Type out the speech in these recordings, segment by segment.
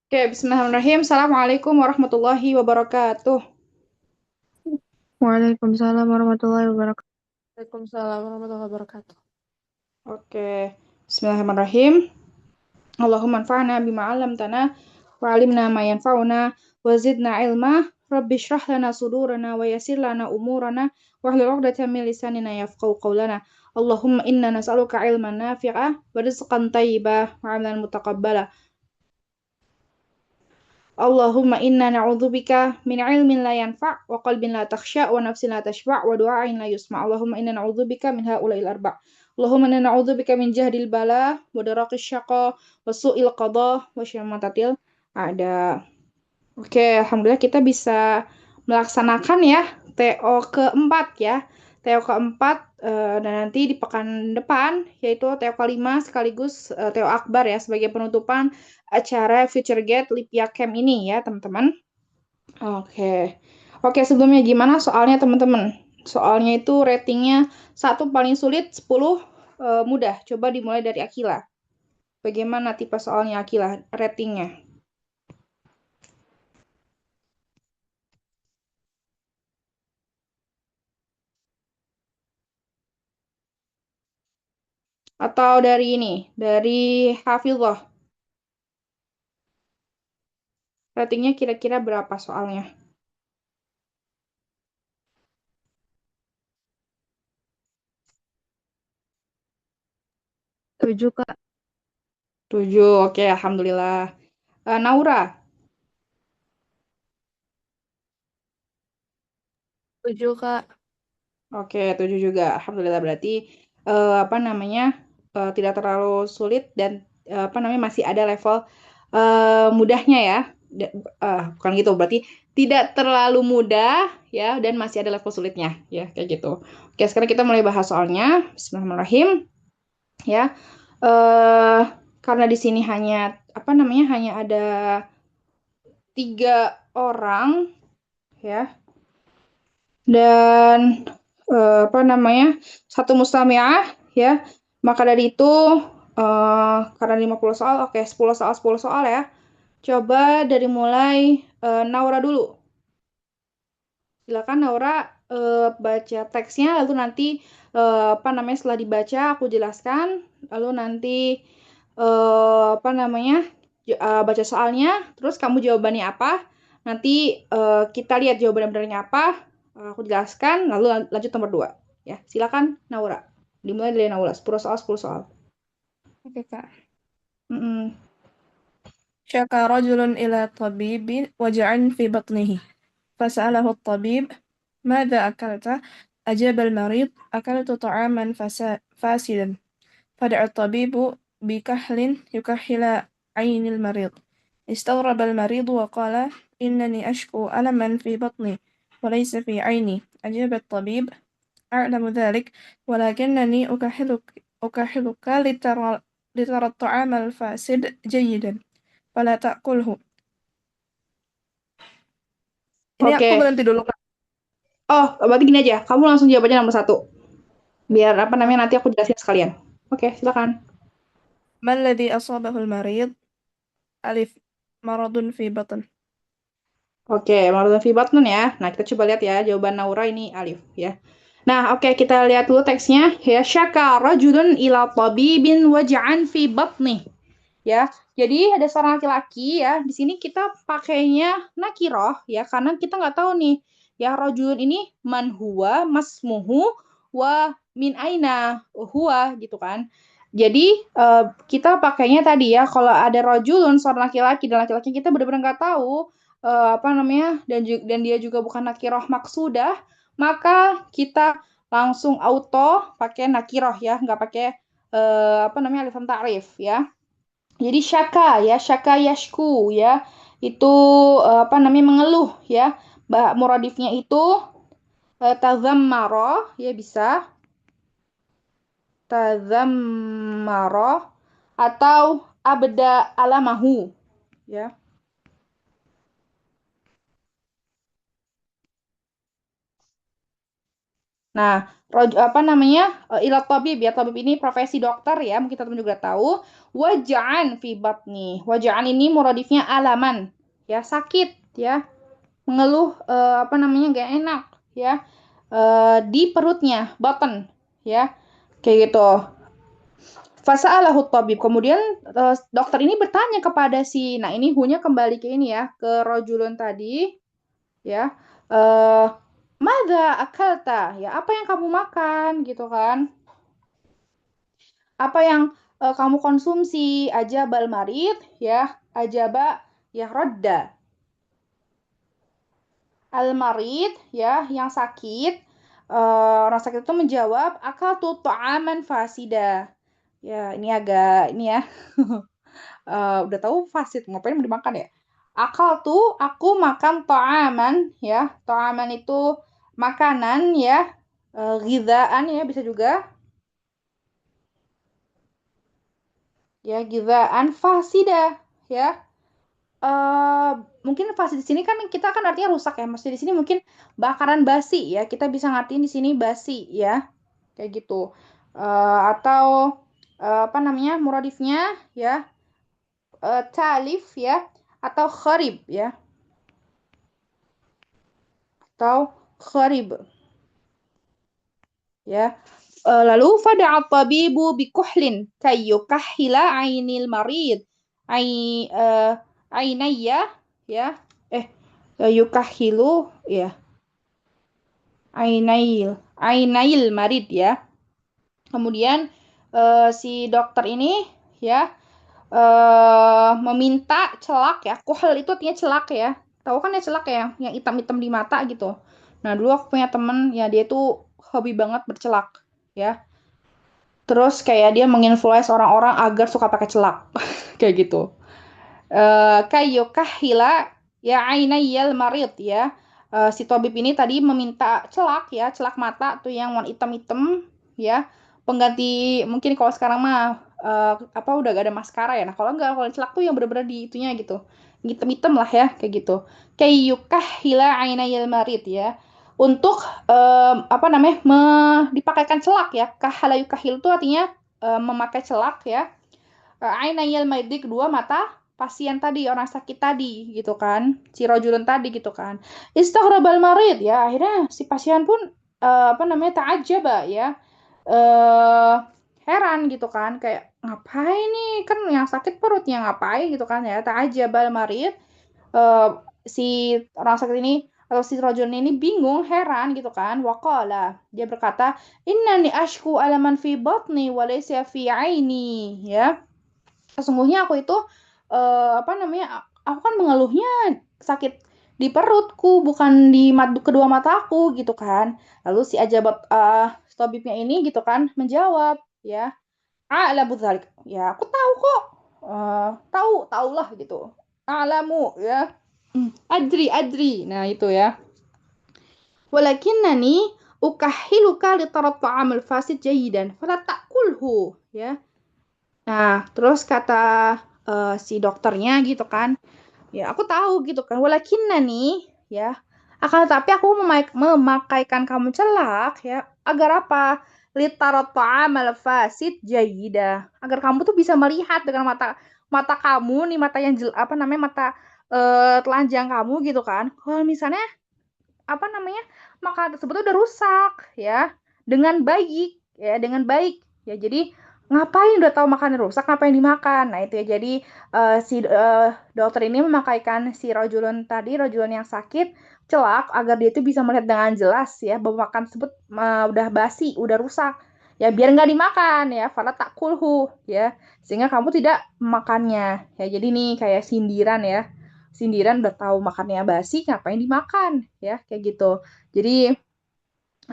Oke, bismillahirrahmanirrahim. Assalamualaikum warahmatullahi wabarakatuh. Waalaikumsalam warahmatullahi wabarakatuh. Waalaikumsalam warahmatullahi wabarakatuh. Oke, bismillahirrahmanirrahim. Allahumma anfa'na bima 'allamtana wa 'allimna ma yanfa'una wa zidna ilma. Rabbi shrah lana sudurana wa yassir lana umurana wahlul 'uqdatam min lisanina yafqahu qawlana. Allahumma inna nas'aluka ilman nafi'a wa rizqan thayyiba wa 'amalan mutaqabbala. Allahumma inna na'udzubika min ilmin la yanfa' wa qalbin la takhsha wa nafsin la tashba' wa du'ain la yusma'. Allahumma inna na'udzubika min haula'il arba'. Allahumma inna na'udzubika min jahdil bala wa daraqis syaqa wa su'il qada wa syamatatil ada. Oke, alhamdulillah kita bisa melaksanakan ya TO keempat ya. TO keempat dan nanti di pekan depan yaitu TO kelima sekaligus TO Akbar ya sebagai penutupan acara Future Gate Lipia Camp ini ya teman-teman. Oke. Oke, sebelumnya gimana soalnya teman-teman? Soalnya itu ratingnya 1 paling sulit, 10 mudah. Coba dimulai dari Akila. Bagaimana tipe soalnya Akila ratingnya? Atau dari ini, dari Hafizah. Ratingnya kira-kira berapa soalnya? 7, Kak. 7, oke, alhamdulillah. Naura, 7, Kak. oke, 7 juga. Alhamdulillah berarti apa namanya tidak terlalu sulit dan apa namanya masih ada level mudahnya ya. Bukan gitu, berarti tidak terlalu mudah ya dan masih ada level sulitnya ya kayak gitu. Oke, sekarang kita mulai bahas soalnya. Bismillahirrahmanirrahim ya. eh karena di sini hanya apa namanya hanya ada 3 orang ya dan apa namanya satu mustami'ah ya, maka dari itu karena 50 soal, oke, 10 soal ya. Coba dari mulai Naura dulu. Silakan Naura baca teksnya, lalu nanti apa namanya setelah dibaca aku jelaskan, lalu nanti apa namanya baca soalnya, terus kamu jawabannya apa. Nanti kita lihat jawaban benernya apa. Aku jelaskan, lalu lanjut nomor 2. Ya, silakan Naura. Dimulai dari Naura, 10 soal, 10 soal. Oke, Kak. Mm-mm. Syaka rajulun ila tabibin waja'an fi batnihi. فسأله الطبيب ماذا أكلت؟ أجاب المريض أكلت طعاما فاسدا. فدعا الطبيب بكحل يكحل عين المريض. استغرب المريض وقال إنني أشكو ألما في بطني وليس في عيني. أجاب الطبيب أعلم ذلك ولكنني أكحلك لترى الطعام الفاسد جيدا فلا تأكله. Ini aku Oke. berhenti dulu, Kak. Oh, berarti gini aja. Kamu langsung jawab aja nomor 1. Biar apa namanya nanti aku jelasin sekalian. Oke, silakan. ما الذي أصابه المريض؟ ألف مرض في بطن. Oke, Marudun fi Batnun ya. Nah, kita coba lihat ya. Jawaban Naura ini Alif ya. Nah, oke, kita lihat dulu teksnya ya. Syaka rajulun ila tabibin waja'an fi batni. Ya. Jadi ada seorang laki-laki ya. Di sini kita pakainya nakiroh ya karena kita nggak tahu nih ya rajulun ini man huwa masmuhu wa min aina huwa gitu kan. Jadi kita pakainya tadi ya kalau ada rajulun seorang laki-laki dan laki-laki kita benar-benar nggak tahu apa namanya dan dia juga bukan nakiroh maksudah, maka kita langsung auto pakai nakiroh ya, nggak pakai apa namanya alif lam ta'rif ya. Jadi syaka ya, syaka yashku ya, itu apa namanya mengeluh ya. Muradifnya itu tazammaro ya bisa tazammaro atau abda alamahu ya. Nah, apa namanya? Ila tabib ya. Tabib ini profesi dokter ya. Mungkin teman juga tahu. Waja'an fi batni. Waja'an ini muradifnya alaman. Ya, sakit ya. Mengeluh apa namanya? Gak enak ya. Di perutnya, button ya. Kayak gitu. Fasa'alahu tabib. Kemudian dokter ini bertanya kepada nah ini hunya kembali ke ini ya, ke rojulun tadi ya. Eh Mada akalta? Ya, apa yang kamu makan gitu kan? Apa yang kamu konsumsi? Ajabal marid ya, ajaba ya rodda. Al marid ya, yang sakit. Orang sakit itu menjawab akal tu ta'aman fasida. Ya, ini agak ini ya. Udah tahu fasid ngapain mau dimakan ya. Akal tuh aku makan ta'aman ya. Ta'aman itu makanan ya. Gizaan ya bisa juga ya, gizaan fasida ya. eh Mungkin fasid di sini kan kita kan artinya rusak ya. Maksudnya di sini mungkin bakaran basi ya. Kita bisa ngertiin di sini basi ya. Kayak gitu. Atau apa namanya? Muradifnya ya, talif ya, atau kharib ya, atau kharib ya. Lalu fada'a tabibu bikuhlin kayyukahhila ainil marid ai ainaya ya, eh yukahilu ya, ainail marid ya. Kemudian si dokter ini ya meminta celak ya. Kuhel itu artinya celak ya. Tahu kan ya celak ya, yang hitam-hitam di mata gitu. Nah, dulu aku punya temen ya, dia tuh hobi banget bercelak ya. Terus kayak dia menginfluence orang-orang agar suka pakai celak. Kayak gitu. Kayo kahila ya ainayal marid ya. Si tabib ini tadi meminta celak ya, celak mata tuh yang warna hitam-hitam ya. Pengganti mungkin kalau sekarang mah apa udah gak ada maskara ya. Nah, kalau enggak, kalau celak tuh yang bener-bener di itunya gitu. Hitam-hitam lah ya, kayak gitu. Kayu kahila ainayal marid ya. Untuk apa namanya? Dipakaikan celak ya. Kahalayu kahil itu artinya memakai celak ya. Ainayal maidi, kedua mata pasien tadi, orang sakit tadi gitu kan, si rojulun tadi gitu kan. Istaghrabal marid ya, akhirnya si pasien pun apa namanya, ta'ajjaba ya, eh heran gitu kan, kayak ngapain nih, kan yang sakit perutnya, ngapain gitu kan ya. Ta'ajjabal marid, eh si orang sakit ini atau si rojulun ini bingung, heran gitu kan. Waqala, dia berkata, innani ashku alaman fi batni walaysa fi aini ya. Sesungguhnya aku itu apa namanya, aku kan mengeluhnya sakit di perutku, bukan di kedua mataku gitu kan. Lalu si ajabat tabibnya ini gitu kan menjawab ya, a'la budzalik, ya aku tahu kok. Tahulah gitu, a'lamu ya. Adri, nah itu ya. Walakinnani ukahiluka li tarat ta'amul fasid jayidan fala ta'kulhu ya. Nah, terus kata si dokternya gitu kan, ya aku tahu gitu kan, walakinna nih ya, akan tetapi aku memakaikan kamu celak ya, agar apa? Litarot ta'amal fasid jayida, agar kamu tuh bisa melihat dengan mata mata kamu nih, mata yang apa namanya, mata telanjang kamu gitu kan, kalau misalnya apa namanya, makanan tersebut udah rusak ya, dengan baik ya, dengan baik ya. Jadi ngapain udah tahu makanan rusak, ngapain dimakan? Nah itu ya, jadi si dokter ini memakaikan si rojulun tadi, rojulun yang sakit, celak agar dia itu bisa melihat dengan jelas ya bahwa makan tersebut udah basi, udah rusak ya, biar nggak dimakan ya, fala takulhu ya, sehingga kamu tidak memakannya ya. Jadi nih kayak sindiran ya, sindiran, udah tahu makannya basi ngapain dimakan ya, kayak gitu. Jadi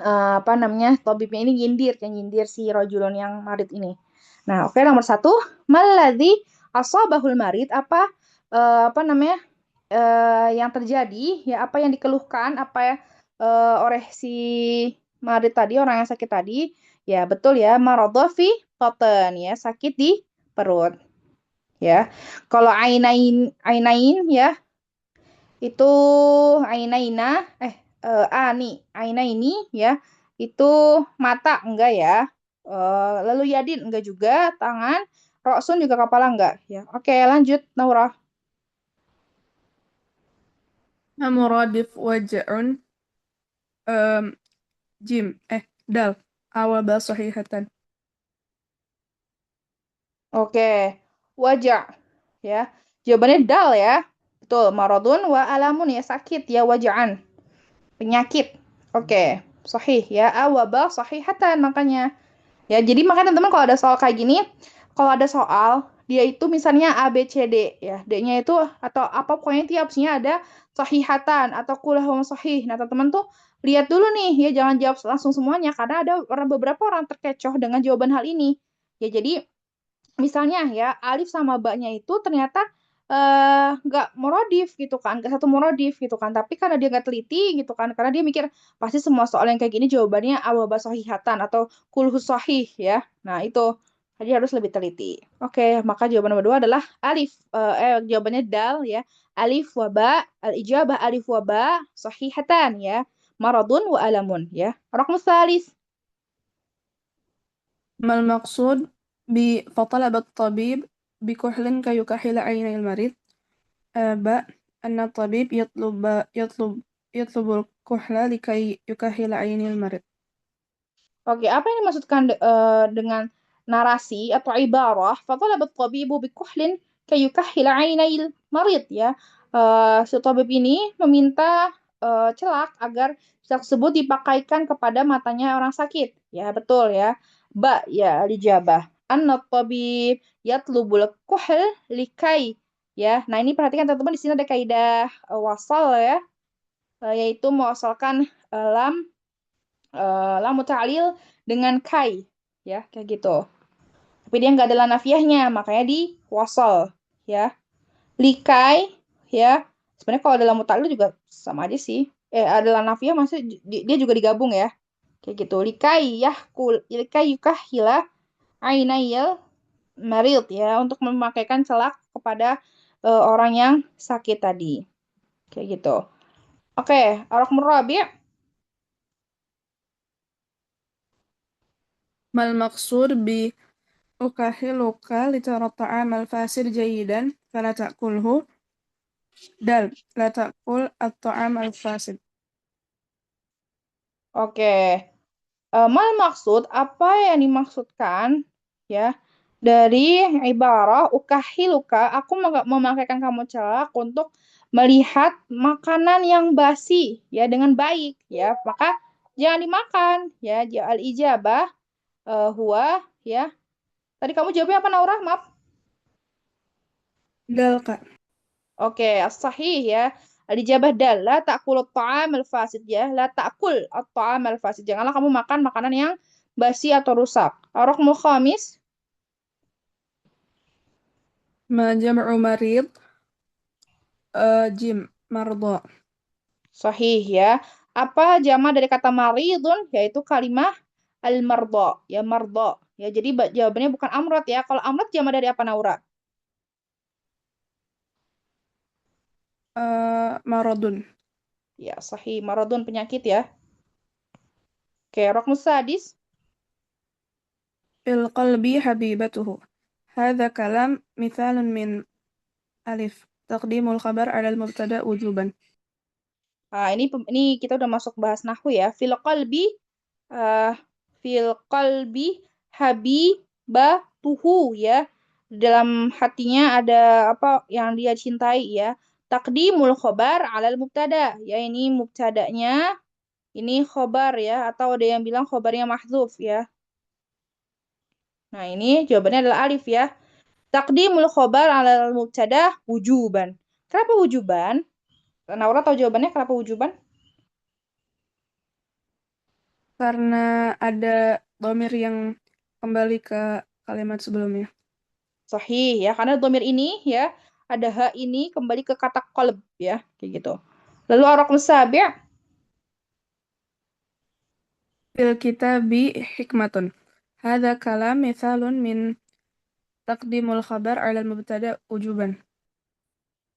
apa namanya, tabibnya ini nyindir, yang nyindir si rojulun yang marid ini. Nah, oke, nomor satu, maladhi asabahul marid, apa apa namanya, yang terjadi ya, apa yang dikeluhkan, apa oleh si marid tadi, orang yang sakit tadi ya. Betul ya, maradha fi batn ya, sakit di perut ya. Kalau ainain ya, itu ainaina ani aina ini ya, Itu mata enggak ya. Lalu yadin enggak juga, tangan, roksun juga kepala enggak ya. Oke, lanjut Naura. مرادف وجع جيم دال أوابا صحيحة. Oke, wajah ya. Jawabannya dal ya. Betul, maradun wa alamun ya, sakit ya, wajaan, penyakit. Oke, sahih ya. Awaba sahihatan makanya. Ya, jadi makanya teman-teman kalau ada soal kayak gini, kalau ada soal dia itu misalnya A B C D ya, D-nya itu atau apa pokoknya itu opsinya ada sahihatan atau kulahum sahih. Nah, teman-teman tuh lihat dulu nih ya, jangan jawab langsung semuanya karena ada beberapa orang terkecoh dengan jawaban hal ini. Ya, jadi misalnya ya alif sama baknya itu ternyata nggak morodif gitu kan, nggak satu morodif gitu kan, tapi karena dia nggak teliti gitu kan, karena dia mikir pasti semua soal yang kayak gini jawabannya awaba sahihatan atau kulhu sahih ya. Nah itu jadi harus lebih teliti. Oke, maka jawaban nomor dua adalah alif. Jawabannya dal ya. Alif waba, al ijabah alif waba sahihatan ya. Maradun wa alamun ya. Raqmu salis. ما المقصود فطلب الطبيب بكحل كيكحل عين المريض. باء أن الطبيب يطلب الكحل لكي يكحل عين المريض. Oke, apa yang dimaksudkan dengan narasi atau ibarah? Fatalabat tabibu bikuhlin kayukahhila ainail marid ya. Si tabib ini meminta celak agar celak tersebut dipakaikan kepada matanya orang sakit. Ya, betul ya. Ba ya dijabah. Anna tabib yatlubul kuhl likai ya. Nah, ini perhatikan teman-teman di sini ada kaidah wasal ya. Yaitu mewasalkan lamu ta'lil dengan kai ya kayak gitu, tapi dia nggak ada nafiahnya makanya di wasal ya, likai ya. Sebenarnya kalau dalam ta'lil juga sama aja sih, adalah nafiah maksudnya dia juga digabung ya kayak gitu. Likai yukahila ainayil marid ya, untuk memakaikan celak kepada orang yang sakit tadi kayak gitu. Oke, ar-raqmur rabi'. ما المقصود بأكحلك لترى الطعام الفاسد جيدا فلا تأكله. دال لا تأكل الطعام الفاسد. Oke. Mal maksud, apa yang dimaksudkan ya dari ibarah ukahiluka, aku memakaikan kamu celak untuk melihat makanan yang basi ya dengan baik ya, maka jangan dimakan ya. Al ijabah huwa ya. Tadi kamu jawabnya apa Naura? Maaf. دال Kak. Oke, as-sahih ya. Al-ijabah dal, la ta'kul at-ta'am al-fasid ya. La ta'kul at-ta'am al-fasid. Janganlah kamu makan makanan yang basi atau rusak. Ar-raqmul khamis. ما جمع مريض. جيم مرضى. Sahih ya. Apa jama dari kata maridun? Yaitu kalimah al-marda. Ya, marda. Ya, jadi jawabannya bukan amrod ya. Kalau amrod jama dari apa Naura? Maradun. Ya, sahih. Maradun penyakit ya. Oke, raqmus sadis. في القلب حبيبته. هذا كلام مثال من ألف تقديم الخبر على المبتدأ وجوبا. Nah, ini kita udah masuk bahas nahwu ya. Fil qalbi uh, fil qalbi habibatuhu ya. Dalam hatinya ada apa yang dia cintai ya. Taqdimul khobar alal mubtada. Ya, ini mubtadanya, ini khobar ya, atau ada yang bilang khobarnya mahdzuf ya. Nah, ini jawabannya adalah alif ya. Taqdimul khobar alal mubtada wujuban. Kenapa wujuban? Naura tahu jawabannya kenapa wujuban? Karena ada domir yang kembali ke kalimat sebelumnya. Sahih ya, karena domir ini ya, ada ha ini kembali ke kata qalb ya, kayak gitu. Lalu ar-raqm sabi'. Fil kitabi hikmatun. Hadza kalam mithalun min taqdimul khabar 'ala al-mubtada wujuban.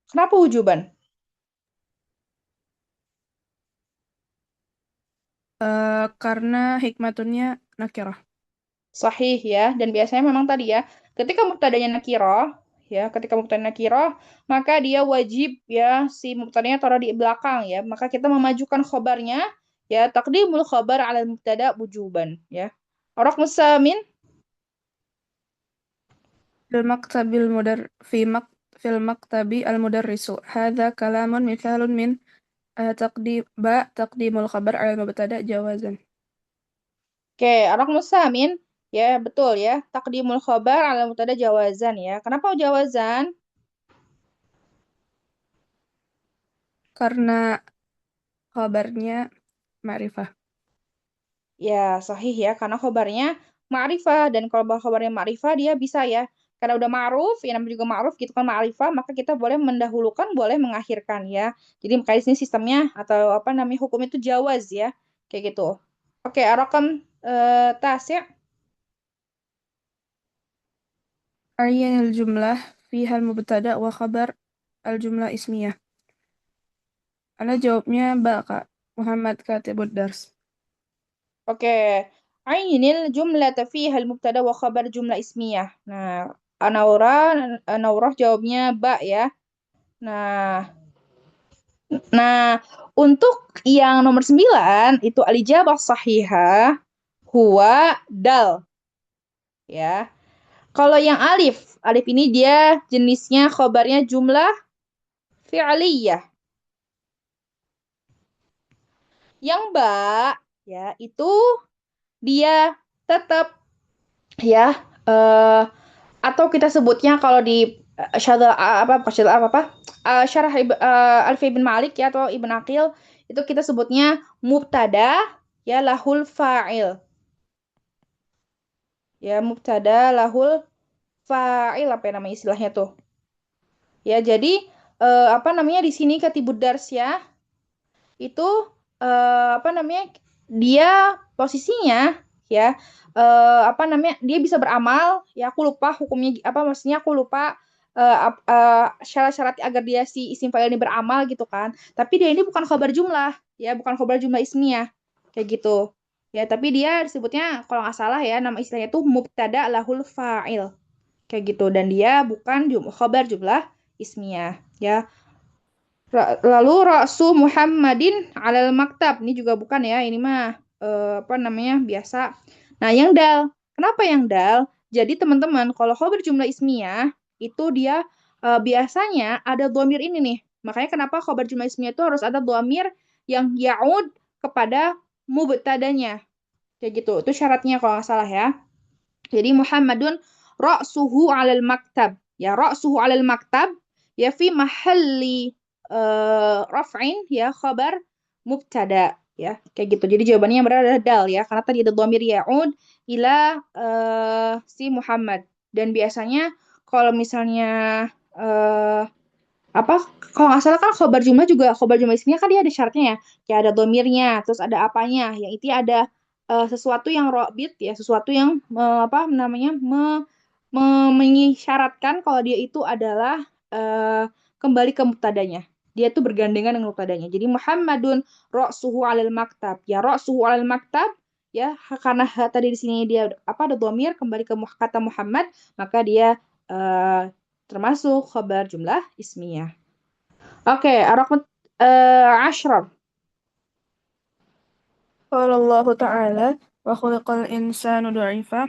Kenapa wujuban? Karena hikmatunnya nakirah. Sahih ya. Dan biasanya memang tadi ya, ketika mubtadanya nakirah, ya, ketika mubtadanya nakirah, maka dia wajib ya si mubtadanya taruh di belakang ya. Maka kita memajukan khobarnya ya taqdimul khobar ala mubtada wujuban ya. Orang musamin في المكتب المدرس هذا كلام مثال من تقديم الخبر على المبتدأ جوازا. Oke, orang musamin ya betul ya. Taqdimul khobar ala mubtada jawazan ya. Kenapa jawazan? Karena khabarnya ma'rifah. Ya, sahih ya, karena khobarnya ma'rifah. Dan kalau khobarnya ma'rifah, dia bisa ya. Karena udah ma'ruf, ya namanya juga ma'ruf gitu kan ma'rifah, maka kita boleh mendahulukan, boleh mengakhirkan ya. Jadi makanya di sini sistemnya atau apa namanya hukum itu jawaz ya. Kayak gitu. Oke, rakam tasya. عين الجملة فيها المبتدأ وخبر الجملة اسمية. Ana jawabnya ba, Kak. Muhammad katibud dars. Oke. Ainil jumlata fiha al-mubtada wa khabar jumlah ismiyah. Nah, Anaurah jawabnya ba ya. Nah, untuk yang nomor 9 itu alijabah sahihah huwa dal ya. Kalau yang alif, alif ini dia jenisnya khobarnya jumlah fi'liyah. Yang ba ya itu dia tetap ya atau kita sebutnya kalau di syarah syarah Alfi bin Malik ya atau Ibn Aqil itu kita sebutnya mubtada ya lahul fa'il. Ya, mubtada lahul fa'il apa yang namanya istilahnya tuh. Ya, jadi apa namanya di sini Katibud Dars ya, itu apa namanya dia posisinya ya apa namanya dia bisa beramal ya aku lupa hukumnya apa maksudnya aku lupa syarat-syarat agar dia si isim fa'il ini beramal gitu kan tapi dia ini bukan khabar jumlah ya bukan khabar jumlah ismiyah kayak gitu ya tapi dia disebutnya kalau nggak salah ya nama istilahnya itu mubtada lahul fa'il kayak gitu dan dia bukan khabar jumlah ismiyah ya. Lalu Rasu Muhammadin alal maktab. Ini juga bukan ya, ini mah apa namanya biasa. Nah, yang dal. Kenapa yang dal? Jadi teman-teman, kalau khabar jumlah ismiyah itu dia biasanya ada dhamir ini nih. Makanya kenapa khabar jumlah ismiyah itu harus ada dhamir yang yaud kepada mubtadanya. Kayak gitu. Itu syaratnya kalau nggak salah ya. Jadi Muhammadun ra'suhu 'alal maktab. Ya, ra'suhu 'alal maktab ya fi mahalli raf'in ya khabar mubtada ya. Kayak gitu. Jadi jawabannya yang benar adalah dal ya karena tadi ada dhamir ya'ud ila si Muhammad. Dan biasanya kalau misalnya eh, apa kalau nggak salah kan khobar jumlah juga khobar jumlah ismnya kan dia ada syaratnya ya kayak ada domirnya terus ada apanya yang itu ada sesuatu yang robit ya sesuatu yang apa namanya mengisyaratkan kalau dia itu adalah kembali ke mubtadanya dia itu bergandengan dengan mubtadanya jadi Muhammadun ra'suhu 'alal maktab ya ra'suhu 'alal maktab ya karena tadi di sini dia apa ada domir kembali ke kata Muhammad maka dia eh, termasuk khabar jumlah ismiyah. Oke, رقم 10. قال الله تعالى وخلق الإنسان ضعيفا.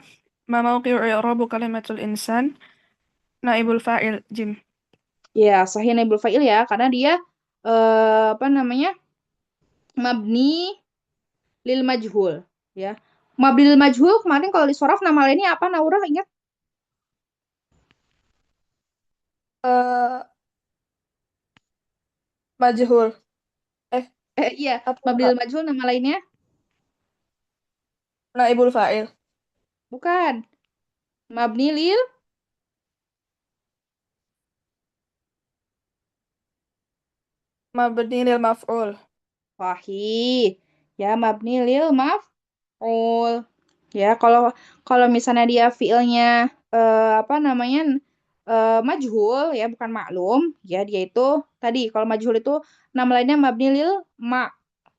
ما موقع إعراب كلمة الإنسان؟ نائب الفاعل جيم. Ya, sahih naibul fa'il ya, karena dia apa namanya? Mabni lil majhul, ya. Mabni lil majhul kemarin kalau di sorof nama lainnya apa Naura ingat? Eh, Majhul. Iya, Apa mabni Kak? lil majhul nama lainnya Naibul fa'il. bukan. Mabni lil Mabni lil maf'ul. sahih. Ya, mabni lil maf'ul. Ya, kalau kalau misalnya dia fiilnya apa namanya majhul ya bukan maklum ya dia itu tadi kalau majhul itu nama lainnya mabni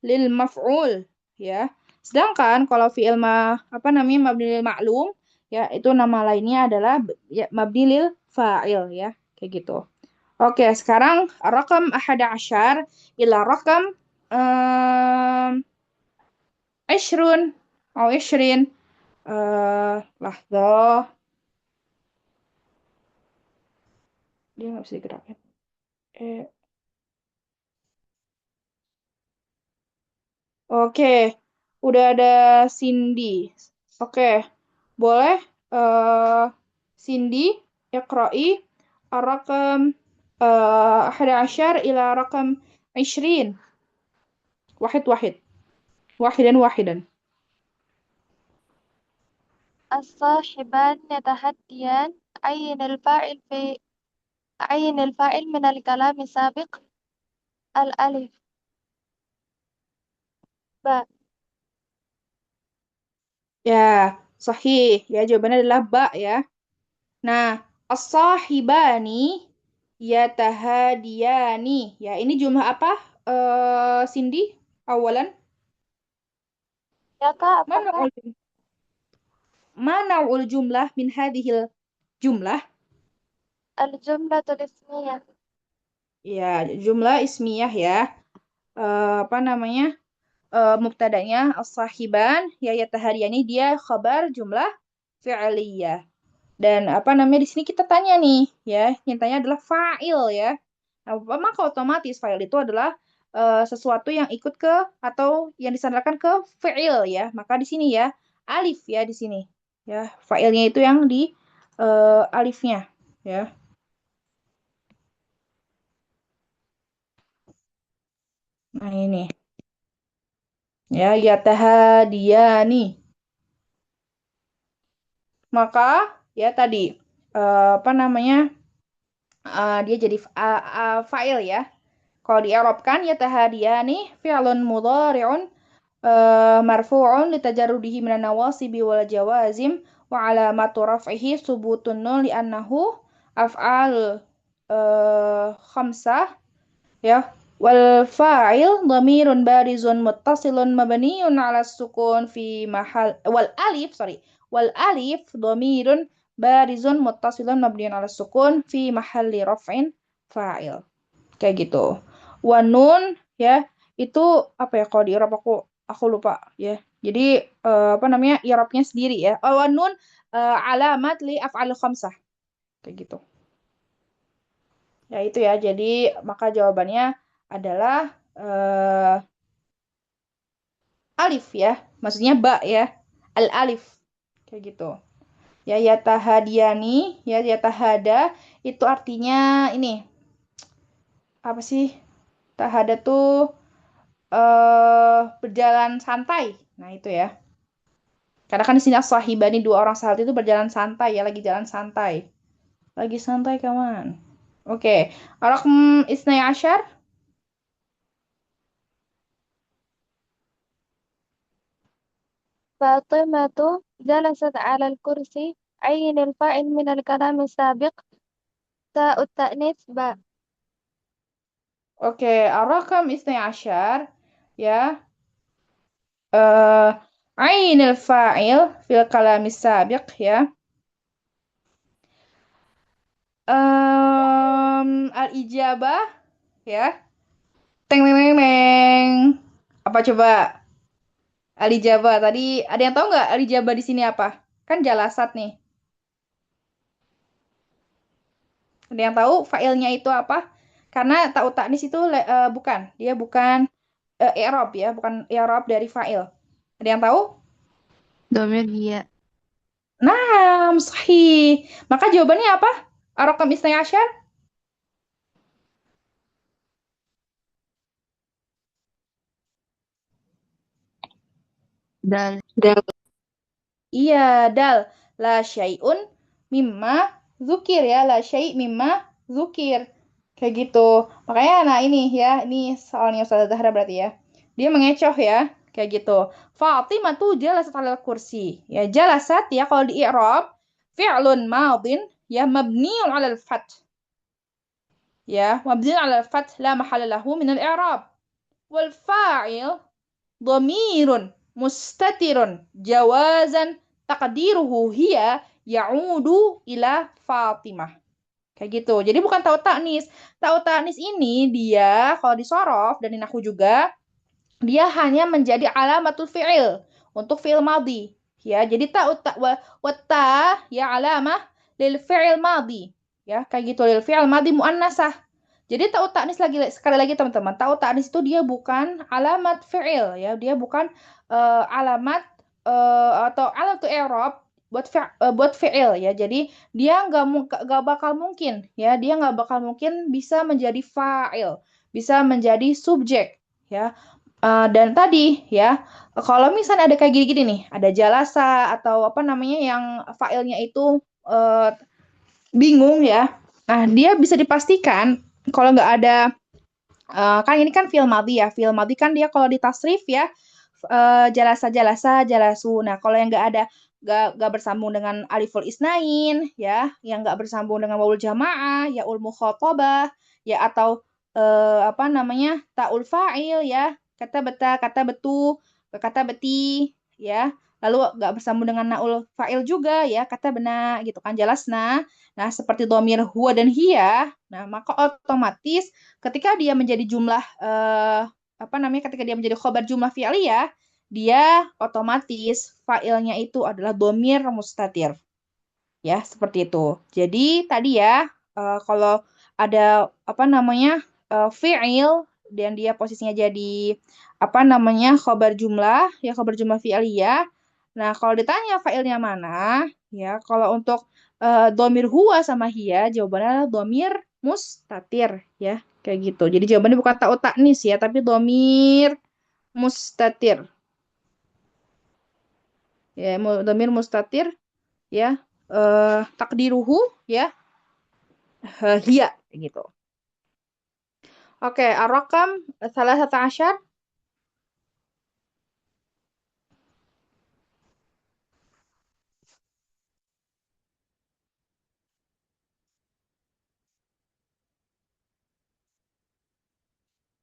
lil maf'ul ya. Sedangkan kalau fi'il mabni lil ma'lum ya itu nama lainnya adalah ya, mabni lil fa'il ya. Kayak gitu. Oke, sekarang rakam 11 ila rakam um, 20 atau 20 lahظة. Dia nggak bisa digerakin. Eh, Oke, udah ada Cindy. Oke, boleh Cindy iqra'i ar-raqam 11 ila raqam 20. واحد واحد واحدا واحدا. الصاحبان يتحديان. عين الفاعل من الكلام السابق. الألف. باء. Ya, sahih. Ya, jawabannya adalah ba ya. Nah, as-sahibani yatahadiyani. Ya, ini jumlah apa? Cindy, awalan. Ya kak, apa Mana kak? Mana jumlah min hadhil jumlah? الجملة الاسمية. Ya, jumlah ismiyah ya. Apa namanya? Mubtadanya as-sahiban ya yatahadiyani dia khabar jumlah fi'liyah. Dan apa namanya di sini kita tanya nih ya, yang tanya adalah fa'il ya. Nah, maka otomatis fa'il itu adalah sesuatu yang ikut ke atau yang disandarkan ke fi'il ya. Maka di sini ya alif ya di sini. Ya, fa'ilnya itu yang di alifnya ya. Nah, ini ya yatahadiyani. Maka ya tadi apa namanya? Dia jadi fa'il ya. Kalau di-i'rabkan yatahadiyani fi'lun mudhari'un marfu'un litajarrudihi minan nawasibi wal jawazim wa alamatu raf'ihi subutun nun li'annahu af'al khamsah ya wal fa'il dhamirun barizun muttasilun mabniun 'ala sukun fi mahal wal alif dhamirun barizun muttasilun mabniun 'ala sukun fi mahalli raf'in fa'il. Kayak gitu. Wanun ya itu apa ya kalau di Arab aku lupa ya. Jadi apa namanya i'rabnya sendiri ya. Oh, wanun alamat li af'al khamsah kayak gitu. Ya itu ya. Jadi maka jawabannya adalah alif ya. Maksudnya ba ya. Al alif kayak gitu. Ya yatahadiani ya yatahada itu artinya ini apa sih? Tahada tuh berjalan santai. Nah, itu ya. Karena kan di sini as-sahibani dua orang sahabat itu berjalan santai ya, lagi jalan santai. Lagi santai kawan. Oke. Rakam isnai asyar. فاطمة جلست على الكرسي. عين الفاعل من الكلام السابق. تاء التأنيث باء. Oke, rakam isnai asyar ya. Eh ainil fa'il fil kalamis sabiq ya. Al-ijabah ya. Teng teng teng teng. Apa coba? Alijaba tadi ada yang tahu nggak alijaba di sini apa? Kan jalasat nih. Ada yang tahu failnya itu apa? Karena ta'u ta'nis itu bukan, dia bukan i'rab ya, bukan i'rab dari fa'il. Ada yang tahu? Domir dia. Nah, sahih. Maka jawabannya apa? Ar-Raqam Isnai Asyar? Dal. Iya, dal. La syai'un mimma zukir ya, la syai' mimma zukir. Kayak gitu. Makanya nah ini ya, ini soalnya Ustazah Zahra berarti ya. Dia mengecoh ya, kayak gitu. Fatimah tuh jalasat alal kursi. Ya, jalasat ya kalau di i'rab fi'lun madin ya mabniun alal fath. Ya, mabniun alal fath la mahalla lahu min al-i'rab. Wal fa'il dhamirun mustatirun jawazan taqdiruhu hiya ya'udu ila Fatimah. Kayak gitu. Jadi bukan tahu taknis. Tahu taknis ini dia kalau disorof dan di nahwu juga dia hanya menjadi alamatul fi'il untuk fi'il madhi. Ya, jadi wa ta ya alamah lil fi'il madhi. Ya, kayak gitu lil fi'il madhi muannasah. Jadi ta'u ta'nis lagi sekali lagi teman-teman. Ta'u ta'nis itu dia bukan alamat fi'il ya, dia bukan alamat atau alamat i'rab buat fi'il ya. Jadi dia nggak bakal mungkin ya, dia nggak bakal mungkin bisa menjadi fa'il, bisa menjadi subjek ya. Dan tadi ya, kalau misalnya ada kayak gini-gini nih, ada jalasa atau apa namanya yang filenya itu bingung ya. Nah, dia bisa dipastikan kalau nggak ada kan ini kan fi'il madhi ya. Fi'il madhi kan dia kalau ditasrif ya jalasa jalasu. Nah, kalau yang nggak ada nggak bersambung dengan aliful isnain ya, yang nggak bersambung dengan wawul jamaah, ya ul mukhatabah ya atau apa namanya? Taul fa'il ya, kata betu, kata beti ya. Lalu nggak bersambung dengan naul fa'il juga ya, kata benar gitu kan jelasna. Nah, seperti domir huwa dan hiya, nah maka otomatis ketika dia menjadi jumlah apa namanya ketika dia menjadi khobar jumlah fi'liyah, dia otomatis fa'ilnya itu adalah domir mustatir. Ya, seperti itu. Jadi tadi ya kalau ada apa namanya fi'il dan dia posisinya jadi apa namanya khobar jumlah, ya khobar jumlah fi'liyah. Nah, kalau ditanya fa'ilnya mana, ya kalau untuk domir huwa sama hiya, jawabannya adalah domir mustatir, ya kayak gitu. Jadi jawabannya bukan ta'u ta'nis ya, tapi domir mustatir. Ya, domir mustatir, ya takdiruhu, ya hiya, kayak gitu. Oke, ar-raqam salah satu asyar.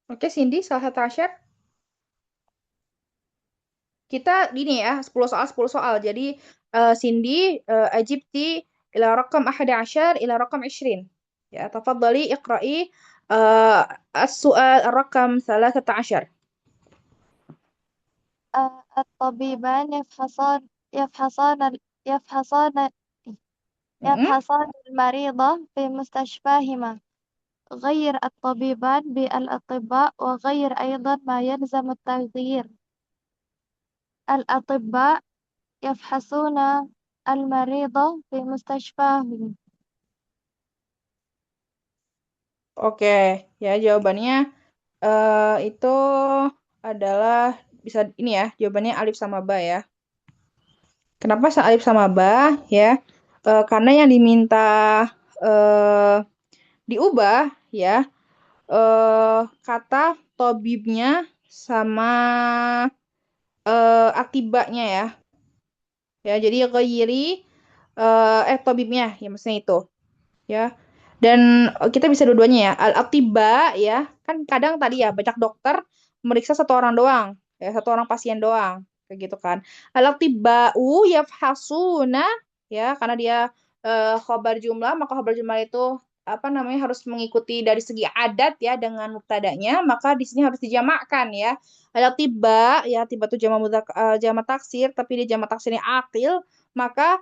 Oke, Cindy, salah satu asyar. Kita gini ya, 10 soal 10 soal. Jadi Cindy ajibti ila raqam 11 ila raqam 20. Ya, tafadhali iqra'i as-su'al ar-raqam 13. الطبيبان يفحصان Mm-mm. يفحصان المريض في مستشفاهما. غير الطبيبان بالأطباء وغير أيضا ما يلزم التغيير. الأطباء يفحصون المريض في مستشفاهم. Oke, ya jawabannya itu adalah bisa ini ya, jawabannya alif sama ba ya. Kenapa alif sama ba ya? Karena yang diminta eh, diubah ya kata tobibnya sama atibanya ya. Ya, jadi ghairi tobibnya ya maksudnya itu ya. Dan kita bisa dua-duanya ya. Al-atiba ya, kan kadang tadi ya banyak dokter meriksa satu orang doang, ya satu orang pasien doang, kayak gitu kan. Al-atiba'u yafhasuna ya, karena dia khobar jumlah, maka khobar jumlah itu apa namanya harus mengikuti dari segi adat ya dengan mubtadanya, maka di sini harus dijamakkan ya. Al-atiba ya, tiba itu jama taksir, tapi dia jama taksirnya akil, maka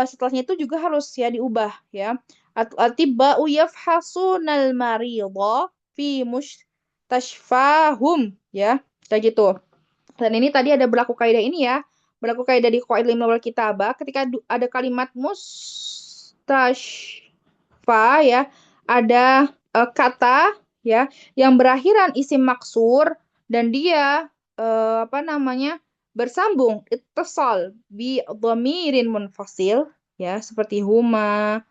setelahnya itu juga harus ya diubah ya. At-tibba'u yafhasunal maridha fi mustashfahum ya. Kayak gitu. Dan ini tadi ada berlaku kaidah ini ya. Berlaku kaidah di qaid limna wal kitabah ketika ada kalimat mustashfa ya, ada kata ya yang berakhiran isim maksur dan dia apa namanya? Bersambung ittisal bi dhamirin munfasil ya seperti huma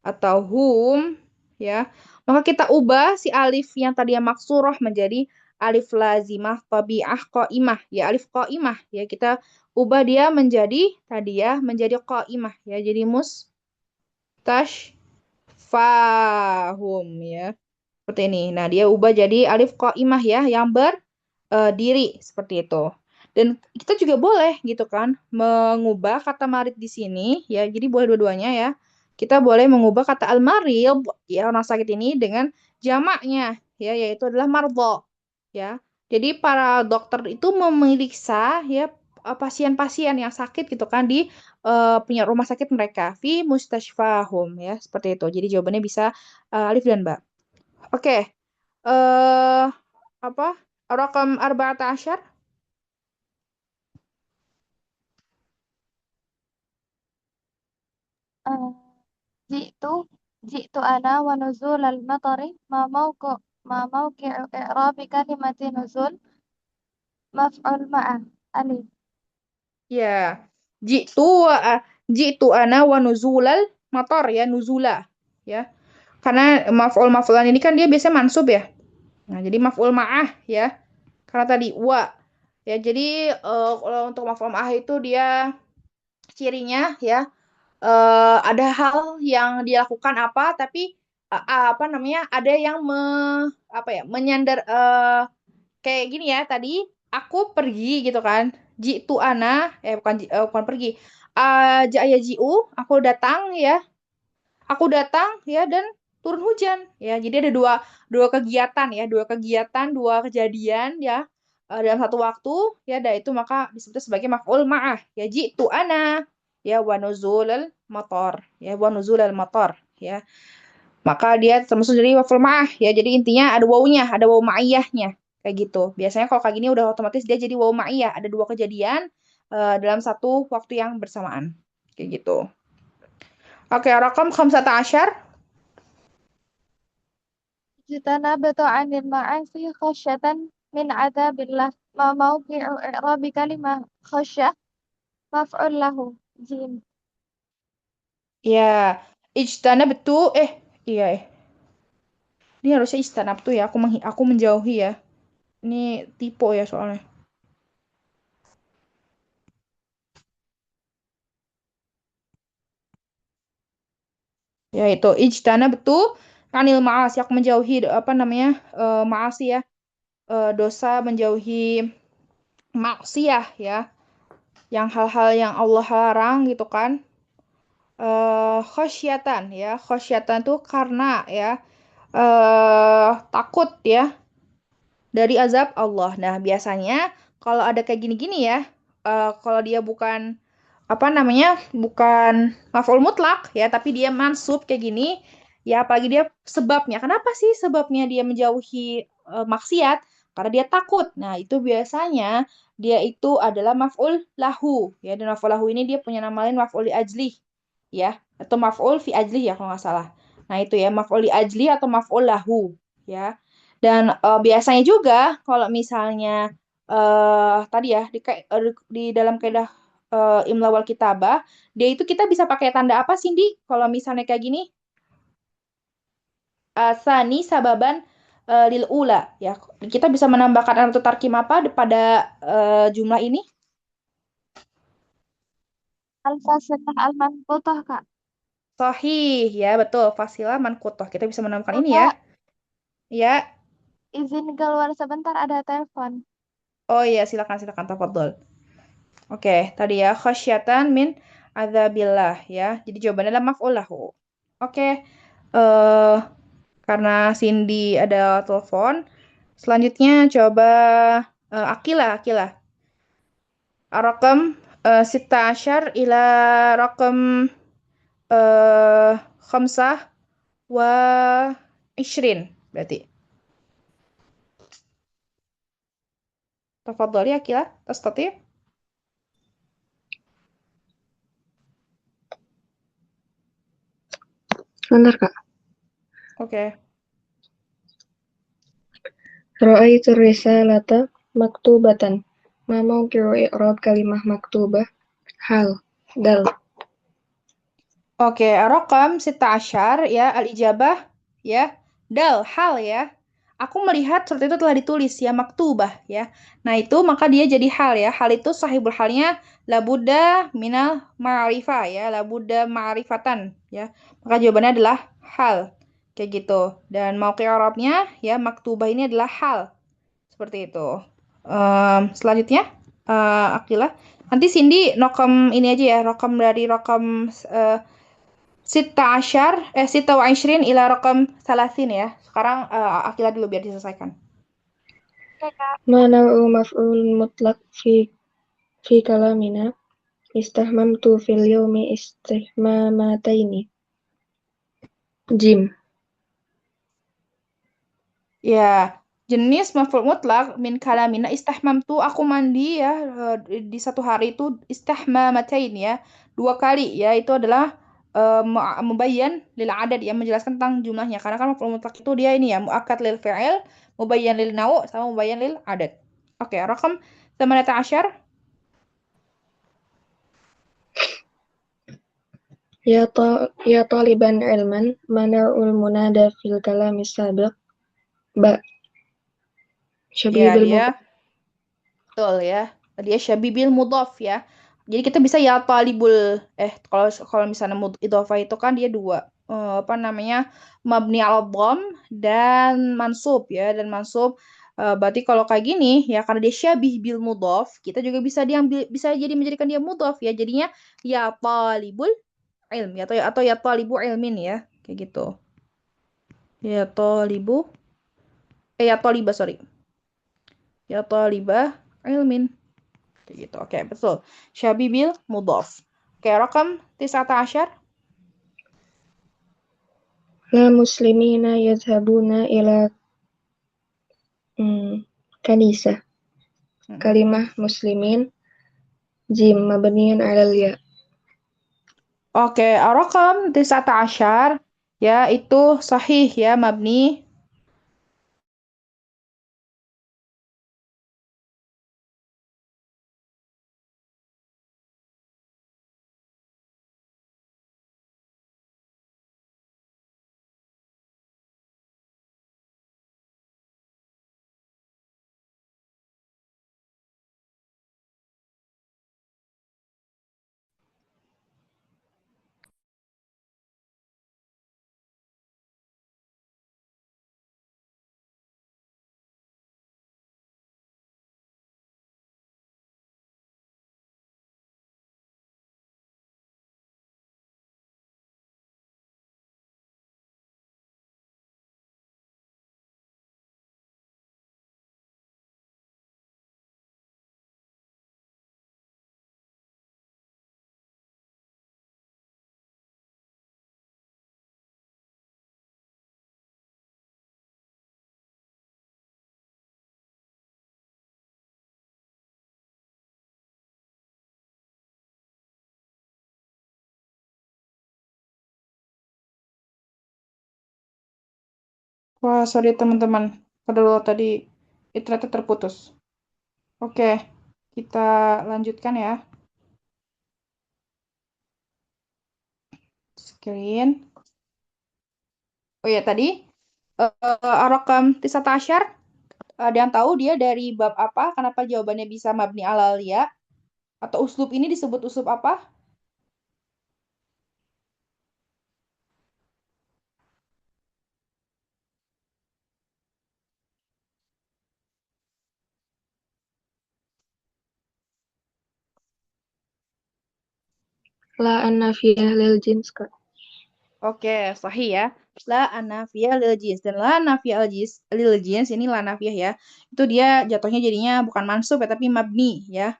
atau hum ya, maka kita ubah si alif yang tadinya maksurah menjadi alif lazimah tabi'ah qaimah ya, alif qaimah ya, kita ubah dia menjadi tadi ya menjadi qaimah ya, jadi mustashfahum ya seperti ini. Nah, dia ubah jadi alif qaimah ya yang berdiri seperti itu. Dan kita juga boleh gitu kan mengubah kata marid di sini ya. Jadi boleh dua-duanya ya. Kita boleh mengubah kata al-marid ya orang sakit ini dengan jamaknya ya yaitu adalah mardha ya. Jadi para dokter itu memeriksa ya pasien-pasien yang sakit gitu kan di punya rumah sakit mereka fi mustashfahum ya seperti itu. Jadi jawabannya bisa alif dan ba. Oke. Eh apa? Rakam 14. آه، جئت جئت أنا ونزول المطر ما موقع إعراب كلمة نزول مفعول معه ألف. Ya. Jitu ana wa nuzulal matar ya nuzula ya. Karena maf'ulan ini kan dia biasanya mansub ya. Nah, jadi maf'ul ma'ah ya. Karena tadi wa. Ya, jadi kalau untuk maf'ul ma'ah itu dia cirinya ya ada hal yang dilakukan apa tapi apa namanya? Ada yang apa ya? Menyandar kayak gini ya tadi aku pergi gitu kan. Jitu ana bukan pergi. Jaya jiu, aku datang ya. Aku datang ya dan turun hujan ya. Jadi ada dua dua kegiatan ya, dua kegiatan, dua kejadian ya dalam satu waktu ya. Dan itu maka disebut sebagai maf'ul ma'ah ya. Jitu ana ya wa nuzulal matar ya wa nuzulal matar ya. Maka dia termasuk dari maf'ul ma'ah ya. Jadi intinya ada wawunya, ada wawu ma'iyahnya kayak gitu. Biasanya kalau kayak gini udah otomatis dia jadi wawu ma'iyah, ada dua kejadian dalam satu waktu yang bersamaan. Kayak gitu. Oke, rakam 15. اجتنبت عن المعاصي خشية من عذاب الله ما موقع إعراب كلمة خشية مفعول له جيم. Ya, ijtanabtu iya Ini harusnya ijtanabtu ya. Aku menjauhi ya. Ini typo ya soalnya. Ya itu ijtanabtu anil ma'asi. Aku menjauhi apa namanya? Ma'asi ya. Dosa menjauhi maksiyah ya. Yang hal-hal yang Allah larang gitu kan. Khosyatan ya. Khosyatan tuh karena ya takut ya dari azab Allah. Nah, biasanya kalau ada kayak gini-gini ya, kalau dia bukan apa namanya, bukan maf'ul mutlak ya, tapi dia mansub kayak gini, ya apalagi dia sebabnya. Kenapa sih sebabnya dia menjauhi maksiat? Karena dia takut. Nah, itu biasanya dia itu adalah maf'ul lahu ya, dan maf'ul lahu ini dia punya nama lain maf'ul li ajli ya, atau maf'ul fi ajli ya kalau nggak salah. Nah, itu ya maf'ul li ajli atau maf'ul lahu ya. Dan biasanya juga kalau misalnya tadi ya di dalam kaidah imla wal kitabah, dia itu kita bisa pakai tanda apa sih, Di? Kalau misalnya kayak gini, sani sababan lil ula ya. Kita bisa menambahkan atau tarkim apa pada jumlah ini? الفاصلة المنقوطة Kak. Sahih ya, betul. Fasilah mankutoh. Kita bisa menambahkan ini ya. Kakak Ya. izin keluar sebentar ada telepon. Oh iya, silakan silakan tafadhol. Oke, tadi ya khasyatan min adzabillah ya. Jadi jawabannya adalah maf'ul lahu. Oke. Eh karena Cindy ada telepon, selanjutnya coba Akila, Akila. Rakam sita asyar ila rakam khamsah wa ishrin berarti. Tafadhali Akila, tastati. Sebentar, Kak. Oke. Ra'aitu risalata maktubatan. Ma mawqi'u i'rab kalimah maktubah? Hal. Dal. Oke, rakam sita asyar ya al-ijabah ya. Dal hal ya. Aku melihat surat itu telah ditulis ya maktubah ya. Nah, itu maka dia jadi hal ya. Hal itu sahibul halnya labuda minal ma'rifah ya, labuda ma'rifatan ya. Maka jawabannya adalah hal. Kayak gitu. Dan mau ke Arabnya ya maktubah ini adalah hal. Seperti itu. Selanjutnya Akilah. Nanti Cindy nokem ini aja ya, rokem dari rokem Sita Asyar, Sita wa Ishrin ila rokem Salasin ya. Sekarang Akilah dulu biar diselesaikan. Oke, Kak. ما نوع مفعول مطلق في كلامنا استحممت في اليوم استحمامتين جيم Ya, jenis maf'ul mutlak min kalamina istahmamtu aku mandi ya di satu hari itu istahmamatain ya. Dua kali ya itu adalah mubayyan lil adad ya menjelaskan tentang jumlahnya karena kan maf'ul mutlak itu dia ini ya muakkad lil fi'il, mubayyan lil nau' sama mubayyan lil adad. Oke, rakam 18. يا طالبا علما ما نوع المنادى في الكلام السابق باء شبيه Ya, بالمضارع dia betul ya. Dia syabibil mudhaf ya. Jadi kita bisa ya talibul kalau kalau misalnya idhofah itu kan dia dua apa namanya mabni al dhamm dan mansub ya dan mansub berarti kalau kayak gini ya karena dia syabih bil mudhaf kita juga bisa diambil bisa jadi menjadikan dia mudhaf ya jadinya ya talibul ilm ya atau ya talibu ilmin ya kayak gitu. Ya talibu ya talibah sorry. Ya talibah ilmin. Kayak gitu. Oke, betul. Syabibil mudhaf. Oke, rakam 19. لا مسلمين يذهبون إلى كنيسة كلمة مسلمين جيم مبني على الياء Oke, rakam 19 ya itu sahih ya mabni. Wah, sorry teman-teman. Padahal tadi internet terputus. Oke, kita lanjutkan ya. Screen. Oh ya, tadi rakam 19 ada yang tahu dia dari bab apa? Kenapa jawabannya bisa mabni alal ya? Atau uslub ini disebut uslub apa? لا النافية للجنس Kak. Oke, sahih ya. La anafiyah lil jins dan la nafiyah lil jins ini la nafiyah ya. Itu dia jatuhnya jadinya bukan mansub ya tapi mabni ya.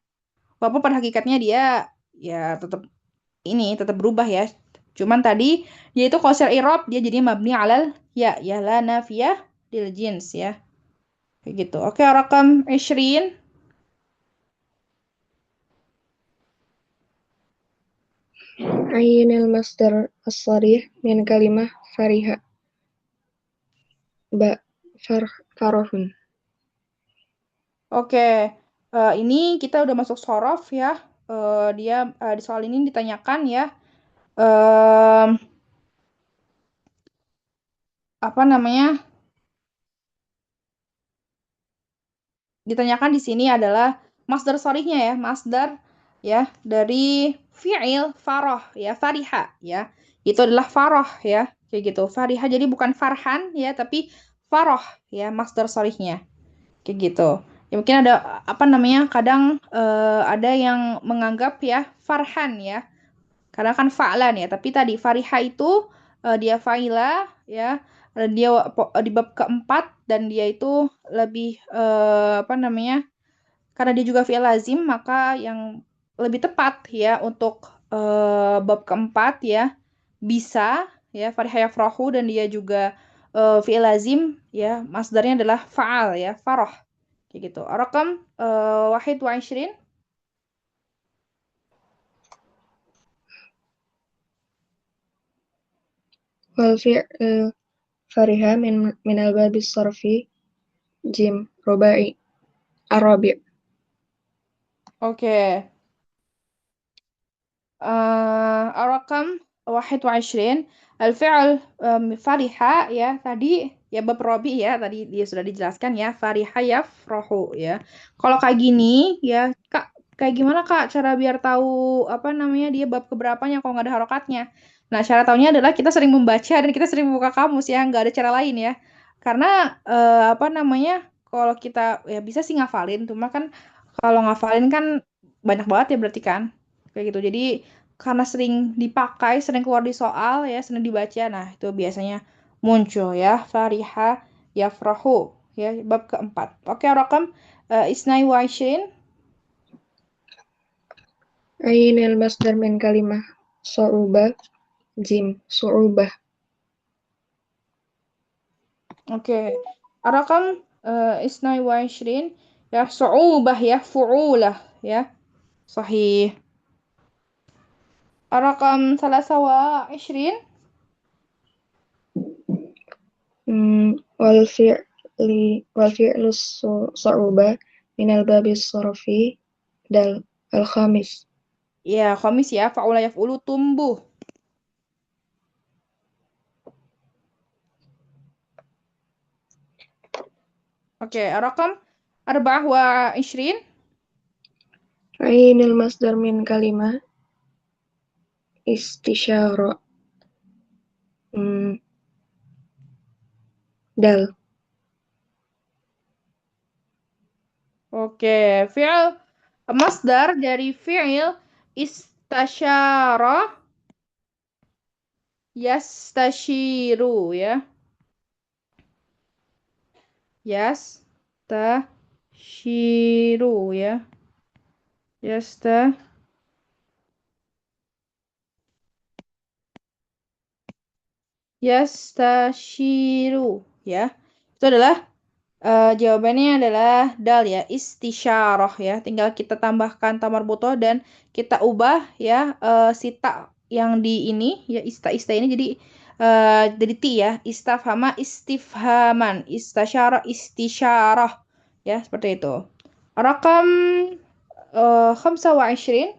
Walaupun pada hakikatnya dia ya tetap berubah ya. Cuman tadi yaitu kalau secara i'rab dia jadi mabni alal ya la nafiyah lil jins ya. Kayak gitu. Oke, rakam 20. عين المصدر الصريح من كلمة فرح باء فرح Oke, ini kita udah masuk sorof ya. Dia di soal ini ditanyakan ya. em, Apa namanya? Ditanyakan di sini adalah masdar sorihnya ya, masdar ya dari fi'il faroh ya, fariha ya. Itu adalah faroh ya, kayak gitu. Fariha jadi bukan farhan ya, tapi faroh ya, masdar sorihnya. Kayak gitu. Ya mungkin ada apa namanya? Kadang ada yang menganggap ya farhan ya. Karena kan fa'lan ya, tapi tadi fariha itu dia fa'ila ya. Dia di bab keempat dan dia itu lebih apa namanya? Karena dia juga fi'il lazim, maka yang lebih tepat ya untuk bab keempat ya bisa ya fariha yafrahu dan dia juga fi'il lazim ya masdarnya adalah fa'al ya farah kayak gitu. Rakam wahid wa ishrin. والفعل فرح من الباب الصرفي جيم رباعي الرابع. Oke. Rakam wahid wa ishrin. Al-fi'l fariha ya tadi ya bab robi ya tadi dia sudah dijelaskan ya fariha yafrahu ya. Kalau kayak gini ya Kak kayak gimana Kak cara biar tahu apa namanya dia bab keberapanya kalau nggak ada harokatnya. Nah, cara taunya adalah kita sering membaca dan kita sering membuka kamus ya, nggak ada cara lain ya. Karena apa namanya? Kalau kita ya bisa sih ngafalin, cuma kan kalau ngafalin kan banyak banget ya berarti kan. Kayak gitu. Jadi karena sering dipakai, sering keluar di soal ya, sering dibaca. Nah, itu biasanya muncul ya. Fariha yafrahu ya bab keempat. Oke, rakam isnai wa ishrin. عين المصدر من كلمة صعوبة جيم صعوبة. Oke. Rakam isnai wa ishrin ya su'ubah ya fu'ulah ya. Sahih. Rakam salasa wa ishrin. والفعل الصعوبة من الباب الصرفي دال الخامس. Ya, khamis ya. Fa'ula yaf'ulu tumbuh. Oke, rakam arba'ah wa ishrin. عين المصدر من كلمة استشارة دال. Oke, fi'il masdar dari fi'il istasyara yastashiru ya. Yastashiru ya. Yasta yastashiru ya. Itu adalah jawabannya adalah dal ya, istisyarah ya. Tinggal kita tambahkan tamar butoh dan kita ubah ya sita yang di ini ya ista ini jadi ti ya. Istafhama istifhaman, istasyarah istisyarah ya seperti itu. Rakam khamsa wa ishrin.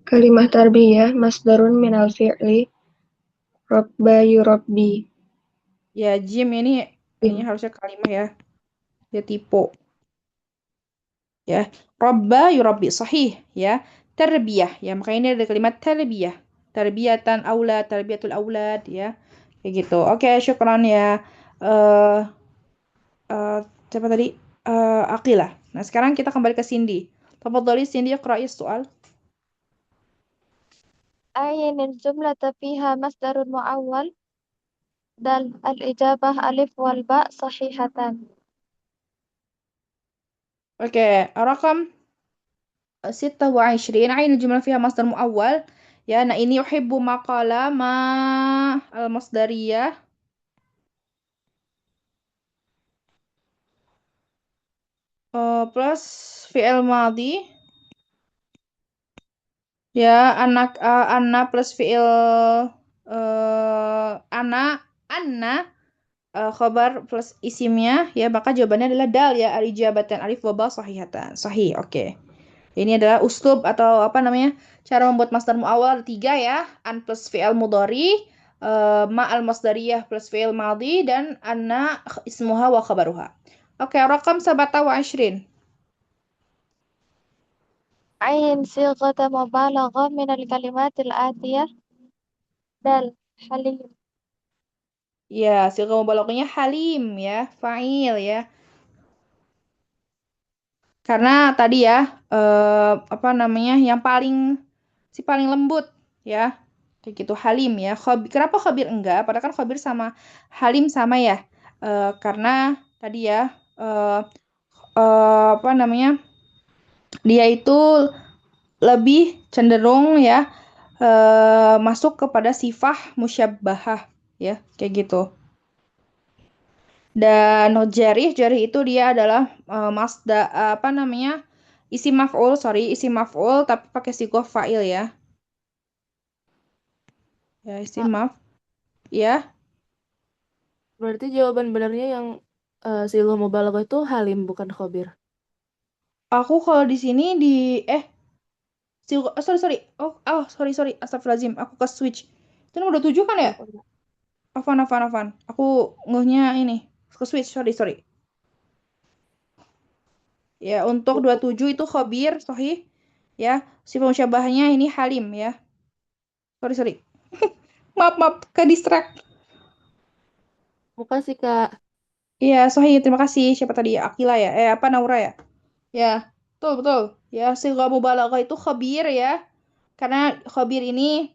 كلمة تربية مصدر من الفعل ربى يربي. Ya jim ini harusnya kalimah ya. Ya tipe. Ya robba yurabbi sahih ya terbiyah ya makanya ini ada kalimat terbiyah terbiyatan aulad terbiyatul aulad ya kayak gitu oke syukran ya eh eh siapa tadi Aqilah. Nah sekarang kita kembali ke Cindy. Tafadhali Cindy iqra'i soal. عين الجملة فيها مصدر معول دال الإجابة ألف والباء صحيحتان. Oke rakam 26 عين الجملة فيها مصدر مؤول ya nah ini uhibbu maqala ma al masdariyah plus fi'il madhi. Ya, anna plus fi'il ana, anna khobar plus isimnya ya, maka jawabannya adalah dal ya, al-ijabatan alif wa ba sahihatan. Sahih, oke. Ini adalah uslub atau apa namanya? Cara membuat masdar muawwal ada tiga ya, an plus fi'il mudhari, ma al masdariyah plus fi'il madhi dan anna ismuha wa khabaruha. Oke, rakam sabata wa ashrin. عين صيغة مبالغة من الكلمات الآتية دال حليم. Ya, siga mubalaghahnya halim ya, fa'il ya. Karena tadi ya, apa namanya, yang paling lembut ya, kayak gitu halim ya. Kenapa khabir enggak? Padahal kan khabir sama halim sama ya. Karena tadi ya, eh, apa namanya, dia itu lebih cenderung ya, masuk kepada sifah musyabbahah ya, kayak gitu. Dan jarih itu dia adalah apa namanya, isim maf'ul tapi pakai sigoh fa'il ya. Ya, isim Kak, maf ya. berarti jawaban benernya yang sighah mubalaghah itu halim bukan khabir. Aku kalau di sini sorry sorry. Sorry astagfirullahaladzim, aku ke switch. Itu udah 7 kan ya? Apa, Kak? Afan. Aku ngehnya ini ke switch, sorry. Ya, untuk 27 itu khabir sahih ya. Sifat musyabahnya ini halim ya. Sorry. Maaf ke distract. Bukan sih, Kak. Iya, sahih. Terima kasih. Siapa tadi? Akila ya? Apa Naura ya? Ya, betul. Ya, sighah mubalaghah itu khabir ya. Karena khabir ini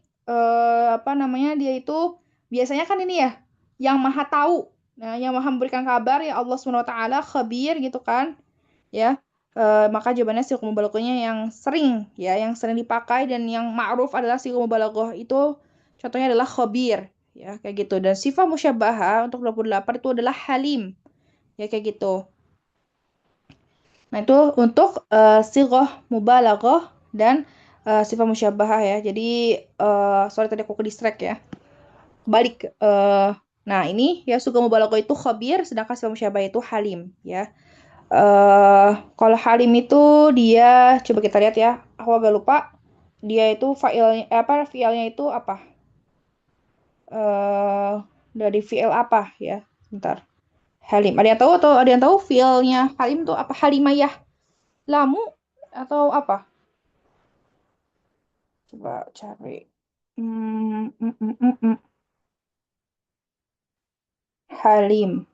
apa namanya? Dia itu biasanya kan ini ya, yang Maha tahu. Nah, yang Maha memberikan kabar ya Allah Subhanahu wa taala, khabir gitu kan. Ya. Maka jawabannya sighah mubalaghahnya yang sering ya, yang sering dipakai dan yang ma'ruf adalah sighah mubalaghah itu contohnya adalah khabir ya, kayak gitu. Dan sifat musyabbahah untuk 28 itu adalah halim. Ya kayak gitu. Nah, itu untuk sighah mubalaghah dan sifat musyabbahah ya. Jadi sorry tadi aku ke distract ya. Balik nah, ini ya sighah mubalaghah itu khabir sedangkan sifat musyabbahah itu halim ya. Kalau halim itu dia, coba kita lihat ya. Aku agak lupa. Dia itu fiilnya itu apa? eh dari fiil apa ya? Bentar. Halim. Ada yang tahu atau ada yang tahu fiilnya halim itu apa? Halimayah lamu atau apa? Coba cari. Hmm, mm, mm, mm, mm. Halim.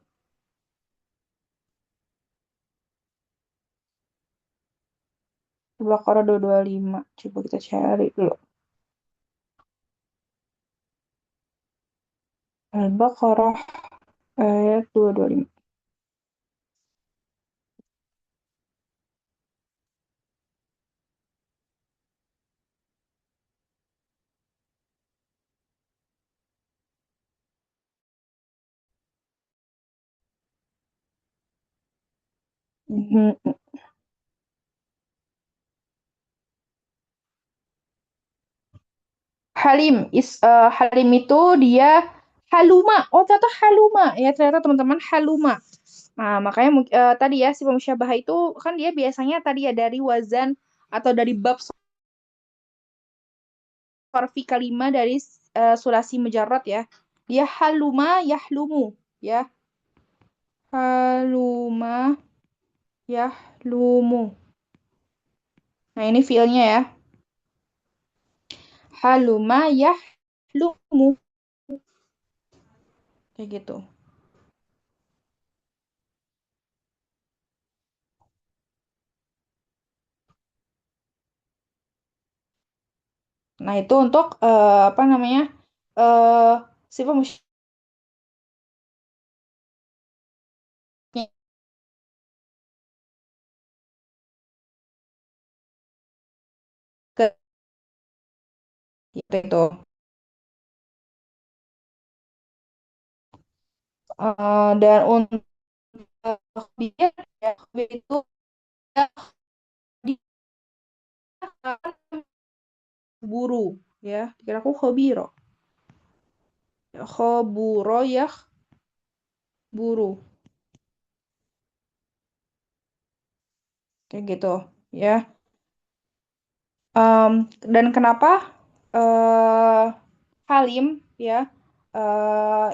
Al-Baqarah 225. Coba kita cari dulu. Al-Baqarah ayat 225. Mhm. Halim itu dia haluma. Oh, ternyata haluma. Ya, ternyata teman-teman haluma. Nah, makanya tadi ya si pemusyabah itu kan dia biasanya tadi ya dari wazan atau dari bab sorfi kalimah dari sulasi mujarrad ya. Dia haluma yahlumu ya. Haluma yahlumu. Nah, ini fiilnya ya. Haluma yahlumu. Kayak gitu. Nah, itu untuk apa namanya? eh si pemusyabah itu. Dan untuk dia ya, itu ya, dia buru ya. Kira aku khobiro. Khoburo ya buru. Kayak gitu ya. Dan kenapa Halim ya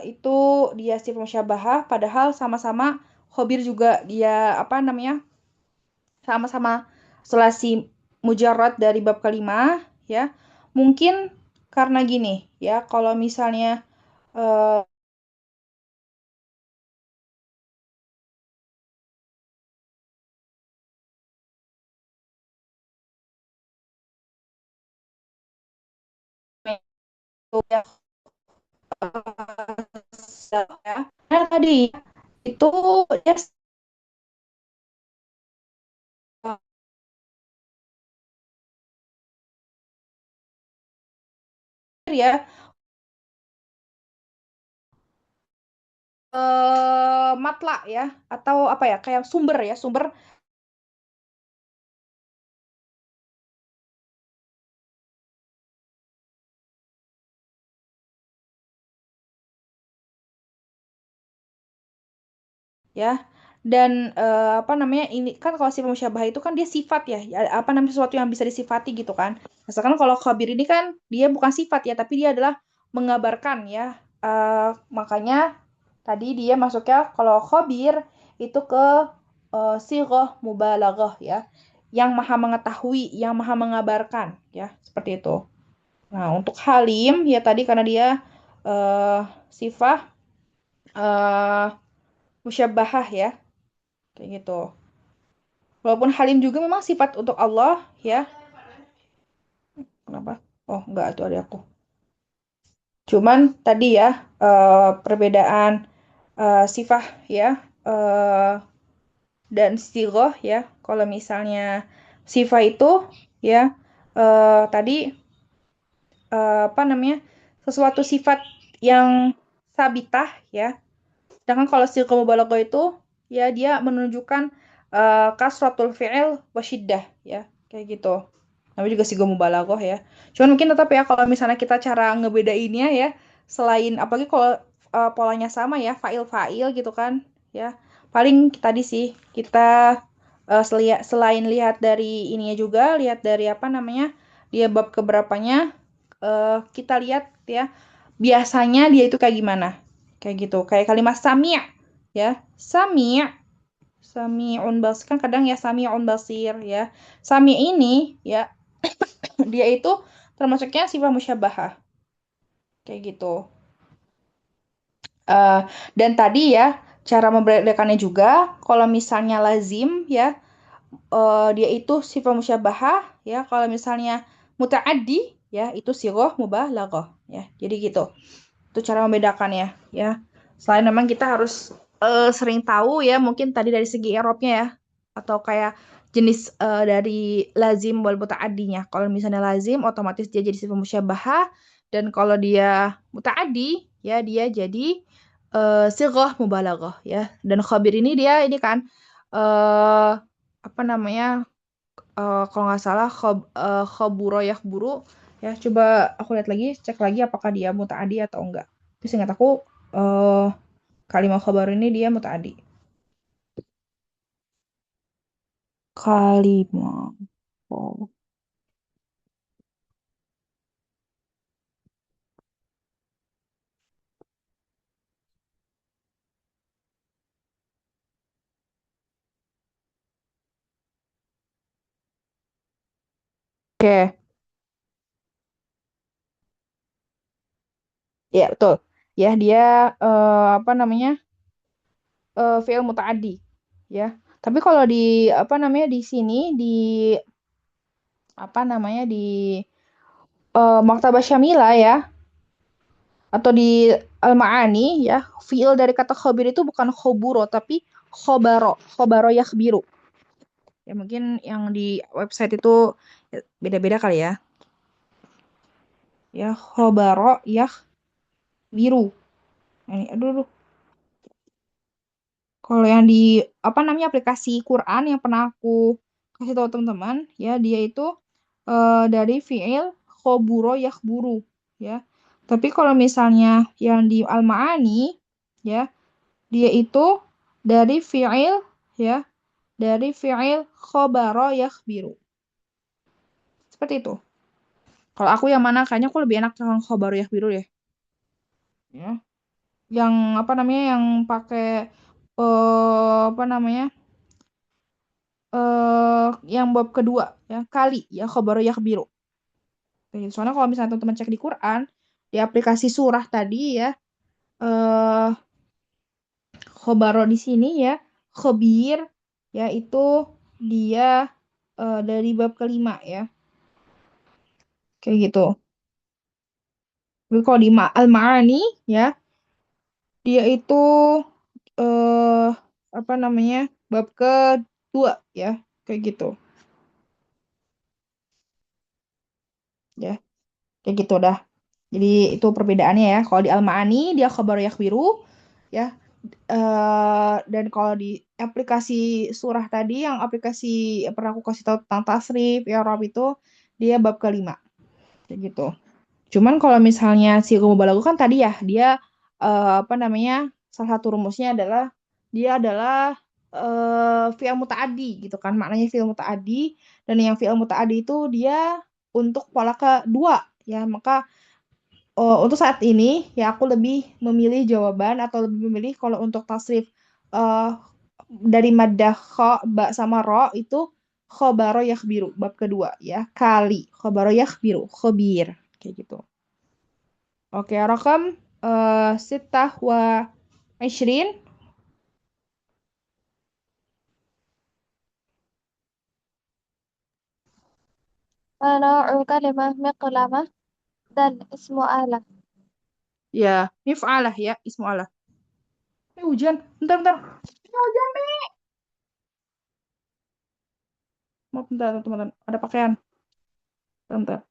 itu dia si musyabbahah padahal sama-sama khobir juga dia apa namanya, sama-sama selasi mujarrad dari bab kelima ya. Mungkin karena gini ya, kalau misalnya ya. Ya. Nah, tadi itu dia ya matla ya atau apa ya kayak sumber ya sumber ya. Dan apa namanya ini kan kalau sifat musyabah itu kan dia sifat ya, apa namanya sesuatu yang bisa disifati gitu kan. Misalkan kalau khabir ini kan dia bukan sifat ya, tapi dia adalah mengabarkan ya. Makanya tadi dia masuknya kalau khabir itu ke sighah mubalaghah ya, yang maha mengetahui, yang maha mengabarkan ya, seperti itu. Nah, untuk halim ya tadi karena dia eh sifat eh musyabbahah ya, kayak gitu. Walaupun halim juga memang sifat untuk Allah ya. Kenapa? Oh, enggak itu ada aku. Cuman tadi ya perbedaan sifat ya dan sigoh ya. Kalau misalnya sifat itu ya tadi apa namanya sesuatu sifat yang sabitah ya. Sedangkan kalau sigoh mubalaghah itu ya dia menunjukkan kasratul fi'il wasyiddah ya kayak gitu. Namanya juga sigoh mubalaghah ya. Cuman mungkin tetap ya kalau misalnya kita cara ngebedainnya ya selain apalagi kalau polanya sama ya fa'il gitu kan ya. Paling tadi sih kita selain lihat dari ininya juga lihat dari apa namanya dia bab keberapanya kita lihat ya biasanya dia itu kayak gimana kayak gitu kayak kalimat sami' ya sami' sami'un basir kan kadang ya sami'un basir ya sami' ini ya dia itu termasuknya sifat musyabahah kayak gitu. Eh, dan tadi ya cara membedakannya juga kalau misalnya lazim ya dia itu sifat musyabahah ya kalau misalnya mutaaddi ya itu sighah mubalaghah ya jadi gitu itu cara membedakannya ya selain memang kita harus sering tahu ya mungkin tadi dari segi i'rabnya ya atau kayak jenis dari lazim wal mutaaddinya kalau misalnya lazim otomatis dia jadi sifat musyabahah dan kalau dia mutaaddi ya dia jadi sighah mubalaghah ya dan khabir ini dia ini kan eh apa namanya kalau nggak salah khaburo yakhburu ya coba aku lihat lagi cek lagi apakah dia mutaadi atau enggak tapi seingat aku eh kalimat khabar ini dia mutaadi kalimat oh. Oke ya betul ya dia apa namanya fi'il mutaadi ya tapi kalau di apa namanya di sini di apa namanya di Maktabah Syamila ya atau di Al-Ma'ani ya, fiil dari kata khabir itu bukan khoburo tapi khobaro yakhbiru. Ya mungkin yang di website itu ya, beda-beda kali ya. Ya khobaro yakhbiru. Ini aduh. Kalau yang di apa namanya aplikasi Quran yang pernah aku kasih tahu teman-teman, ya dia itu dari fiil khoburo yakhburu ya. Tapi kalau misalnya yang di Al-Ma'ani ya dia itu dari fi'il ya, dari fi'il khobaro yakhbiru. Seperti itu. Kalau aku yang mana kayaknya aku lebih enak dengan khobaro yakhbiru deh. Ya. Yang apa namanya yang pakai apa namanya? Yang bab kedua ya, kali ya khobaro yakhbiru. Soalnya kalau misalnya teman-teman cek di Quran, di aplikasi surah tadi ya, eh khobaro di sini ya, khobir yaitu dia dari bab kelima ya. Kayak gitu. Tapi kalau di Al-Ma'ani ya, dia itu eh apa namanya? Bab kedua ya, kayak gitu ya. Kayak gitu dah. Jadi itu perbedaannya ya. Kalau di Al-Ma'ani dia khabar yakhbiru ya. Dan kalau di aplikasi surah tadi yang aplikasi yang pernah aku kasih tahu tentang tasrif, i'rab itu dia bab kelima kayak gitu. Cuman kalau misalnya si mubalaghah kan tadi ya dia apa namanya? Salah satu rumusnya adalah dia adalah fi'il muta'addi gitu kan. Maknanya fi'il muta'addi dan yang fi'il muta'addi itu dia untuk pola kedua ya. Maka untuk saat ini ya aku lebih memilih jawaban atau lebih memilih kalau untuk tasrif eh dari maddah kha, ba sama ro itu khobaro yakhbiru bab kedua ya kali khobaro yakhbiru khobir kayak gitu. Oke, rakam sitah wa ishrin. Naw'u kalimah miqlamah dan ismu alah. Ya, mif'alah ya, ismu Allah. Hujan, bentar. Hujan, Mi. Maaf, bentar, teman-teman. Ada pakaian. Bentar.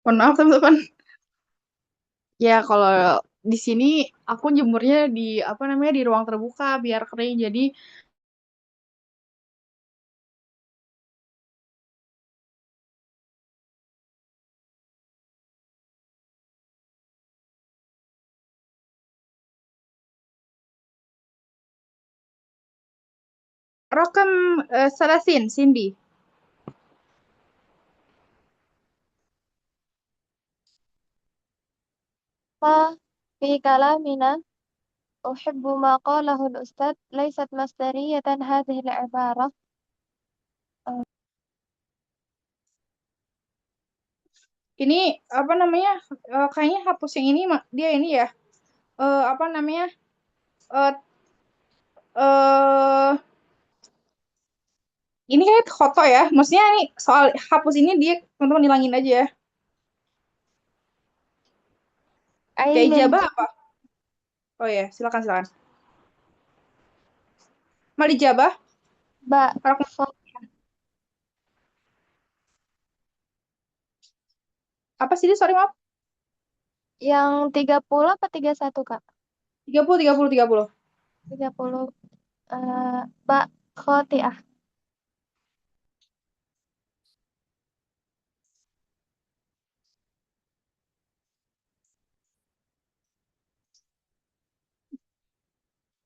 Mohon maaf teman-teman. Ya kalau di sini aku jemurnya di apa namanya di ruang terbuka biar kering. Jadi Rokam Salasin, Cindy. ما في كلامنا أحب ما قاله الأستاذ ليست مصدرية هذه العبارة. Ini apa namanya? Kayaknya hapus yang ini dia ini ya. Apa namanya? Eh eh ini kayak foto ya. Maksudnya nih soal hapus ini dia teman-teman hilangin aja ya. Kayak أين ijabah apa? Oh ya, silakan silakan. Mal ijabah? الباء Kalau apa sih, sorry maaf. yang 30 apa 31 Kak? 30 30 30. 30 Mbak Khotiah.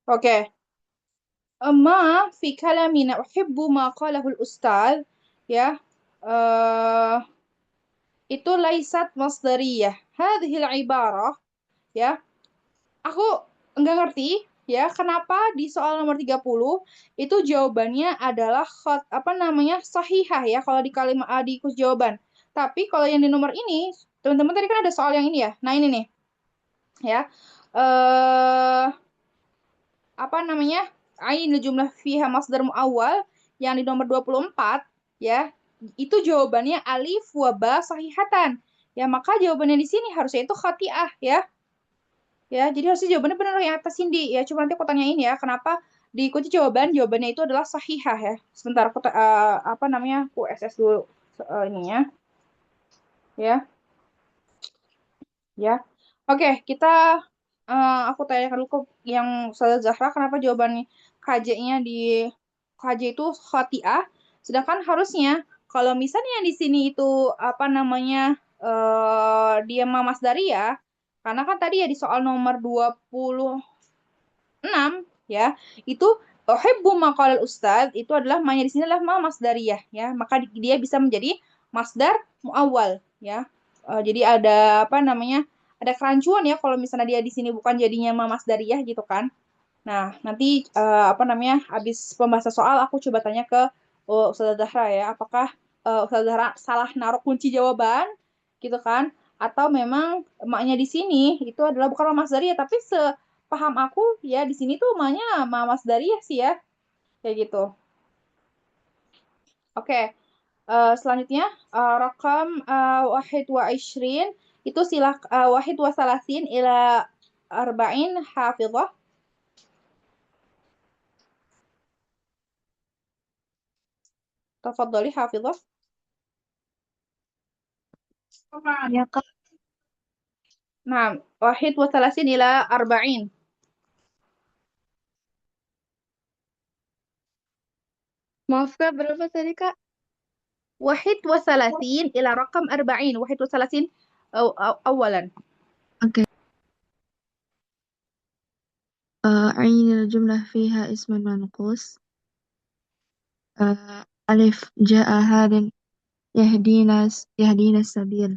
Oke. Ma fi kalamina uhibbu ma qalahu al-ustaz ya. eh itu laisat masdariyah. Hadhil ibarah ya. Aku nggak ngerti ya kenapa di soal nomor 30 itu jawabannya adalah apa namanya sahihah ya kalau di kalimat di kus jawaban. Tapi kalau yang di nomor ini, teman-teman tadi kan ada soal yang ini ya. Nah, ini nih ya. Eh apa namanya? Ainul jumlah fiha masdar muawwal yang di nomor 24 ya. Itu jawabannya alif wa ba sahihatan. Ya, maka jawabannya di sini harusnya itu khati'ah ya. Ya, jadi harusnya jawabannya benar yang atas Cindy. Ya, cuma nanti aku tanyain ya, kenapa diikuti jawabannya itu adalah sahihah ya. Sebentar, apa namanya, aku SS dulu ininya. Ya, ya. Oke, aku tanyakan dulu ke yang Ustazah Zahra, kenapa jawabannya KJ-nya di KJ itu khati'ah, sedangkan harusnya kalau misalnya yang di sini itu apa namanya dia mamas dari ya, karena kan tadi ya di soal nomor 26 ya, itu uhibbu maqalal ustadz itu adalah manya di sini adalah ma masdariyah ya, maka dia bisa menjadi masdar muawwal ya. Jadi ada apa namanya? Ada kerancuan ya kalau misalnya dia di sini bukan jadinya ma masdariyah gitu kan. Nah, nanti apa namanya? Habis pembahasan soal aku coba tanya ke Ustazah Zahra ya, apakah Ustazah Zahra salah naruh kunci jawaban gitu kan? Atau memang emaknya di sini itu adalah bukan ma masdariyah tapi sepaham aku ya di sini tuh emaknya ma masdariyah sih ya. Kayak gitu. Oke. Selanjutnya rakam wahid wa ishrin itu wahid wa salasin ila arba'in hafizah. Tafadhali hafizah. Ya Kak. Nah, wahid wa salasin ila arba'in. Maaf Kak, berapa tadi Kak? Wahid wa salasin ila rakam arba'in. Wahid wa salasin awalan. Oke. عين الجملة فيها اسم منقوص. ألف جاء هاد يهدينا السبيل.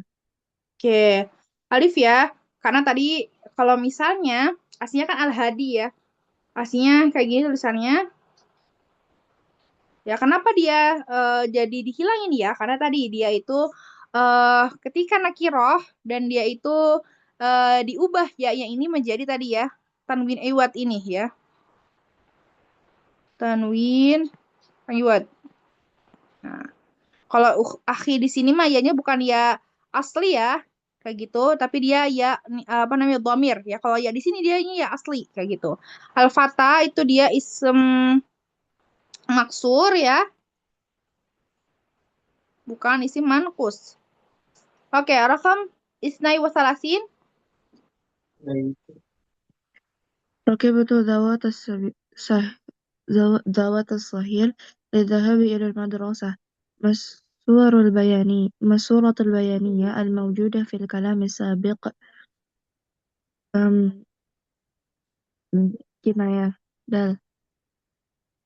Oke. Alif ya. Karena tadi kalau misalnya aslinya kan al-hadi ya. Aslinya kayak gini tulisannya. Ya, kenapa dia jadi dihilangin ya? Karena tadi dia itu ketika nakiroh dan dia itu diubah ya yang ini menjadi tadi ya tanwin iwat ini ya. Tanwin iwat. Nah, kalau akhi di sini mah yanya bukan ya asli ya kayak gitu, tapi dia ya apa namanya dhamir ya. Kalau ya di sini dia ini ya asli kayak gitu. Al-fata itu dia isem maksur ya, bukan isim mankus. Oke, rakam isnai wasalasin. ركبت ذوات الصهيل للذهاب إلى المدرسة. مسورة البيانية الموجودة في الكلام السابق كناية دال.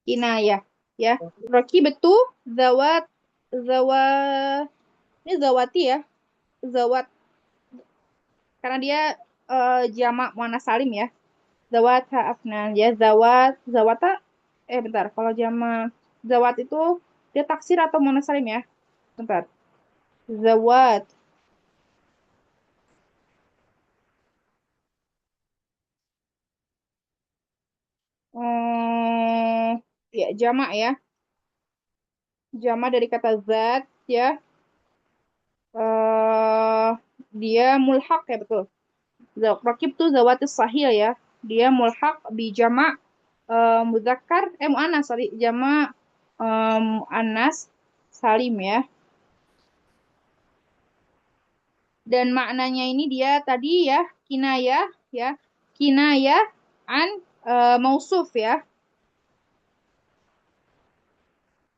Kinayah, ya. Rakibtu zawat zawat ini zawati ya. Zawat karena dia jamak muannas salim ya. Zawat afnan ya. Zawata bentar. Kalau jamak zawat itu dia taksir atau muannas salim ya? Bentar. Zawat. Ya jamak ya. Jamak dari kata zat ya. eh Dia mulhaq ya betul. Rakib tuh zawatis sahil ya. Dia mulhaq bi jama' muzakkar muannas sorry jama' muannas salim ya. Dan maknanya ini dia tadi ya kinayah ya. Kinayah an mausuf ya.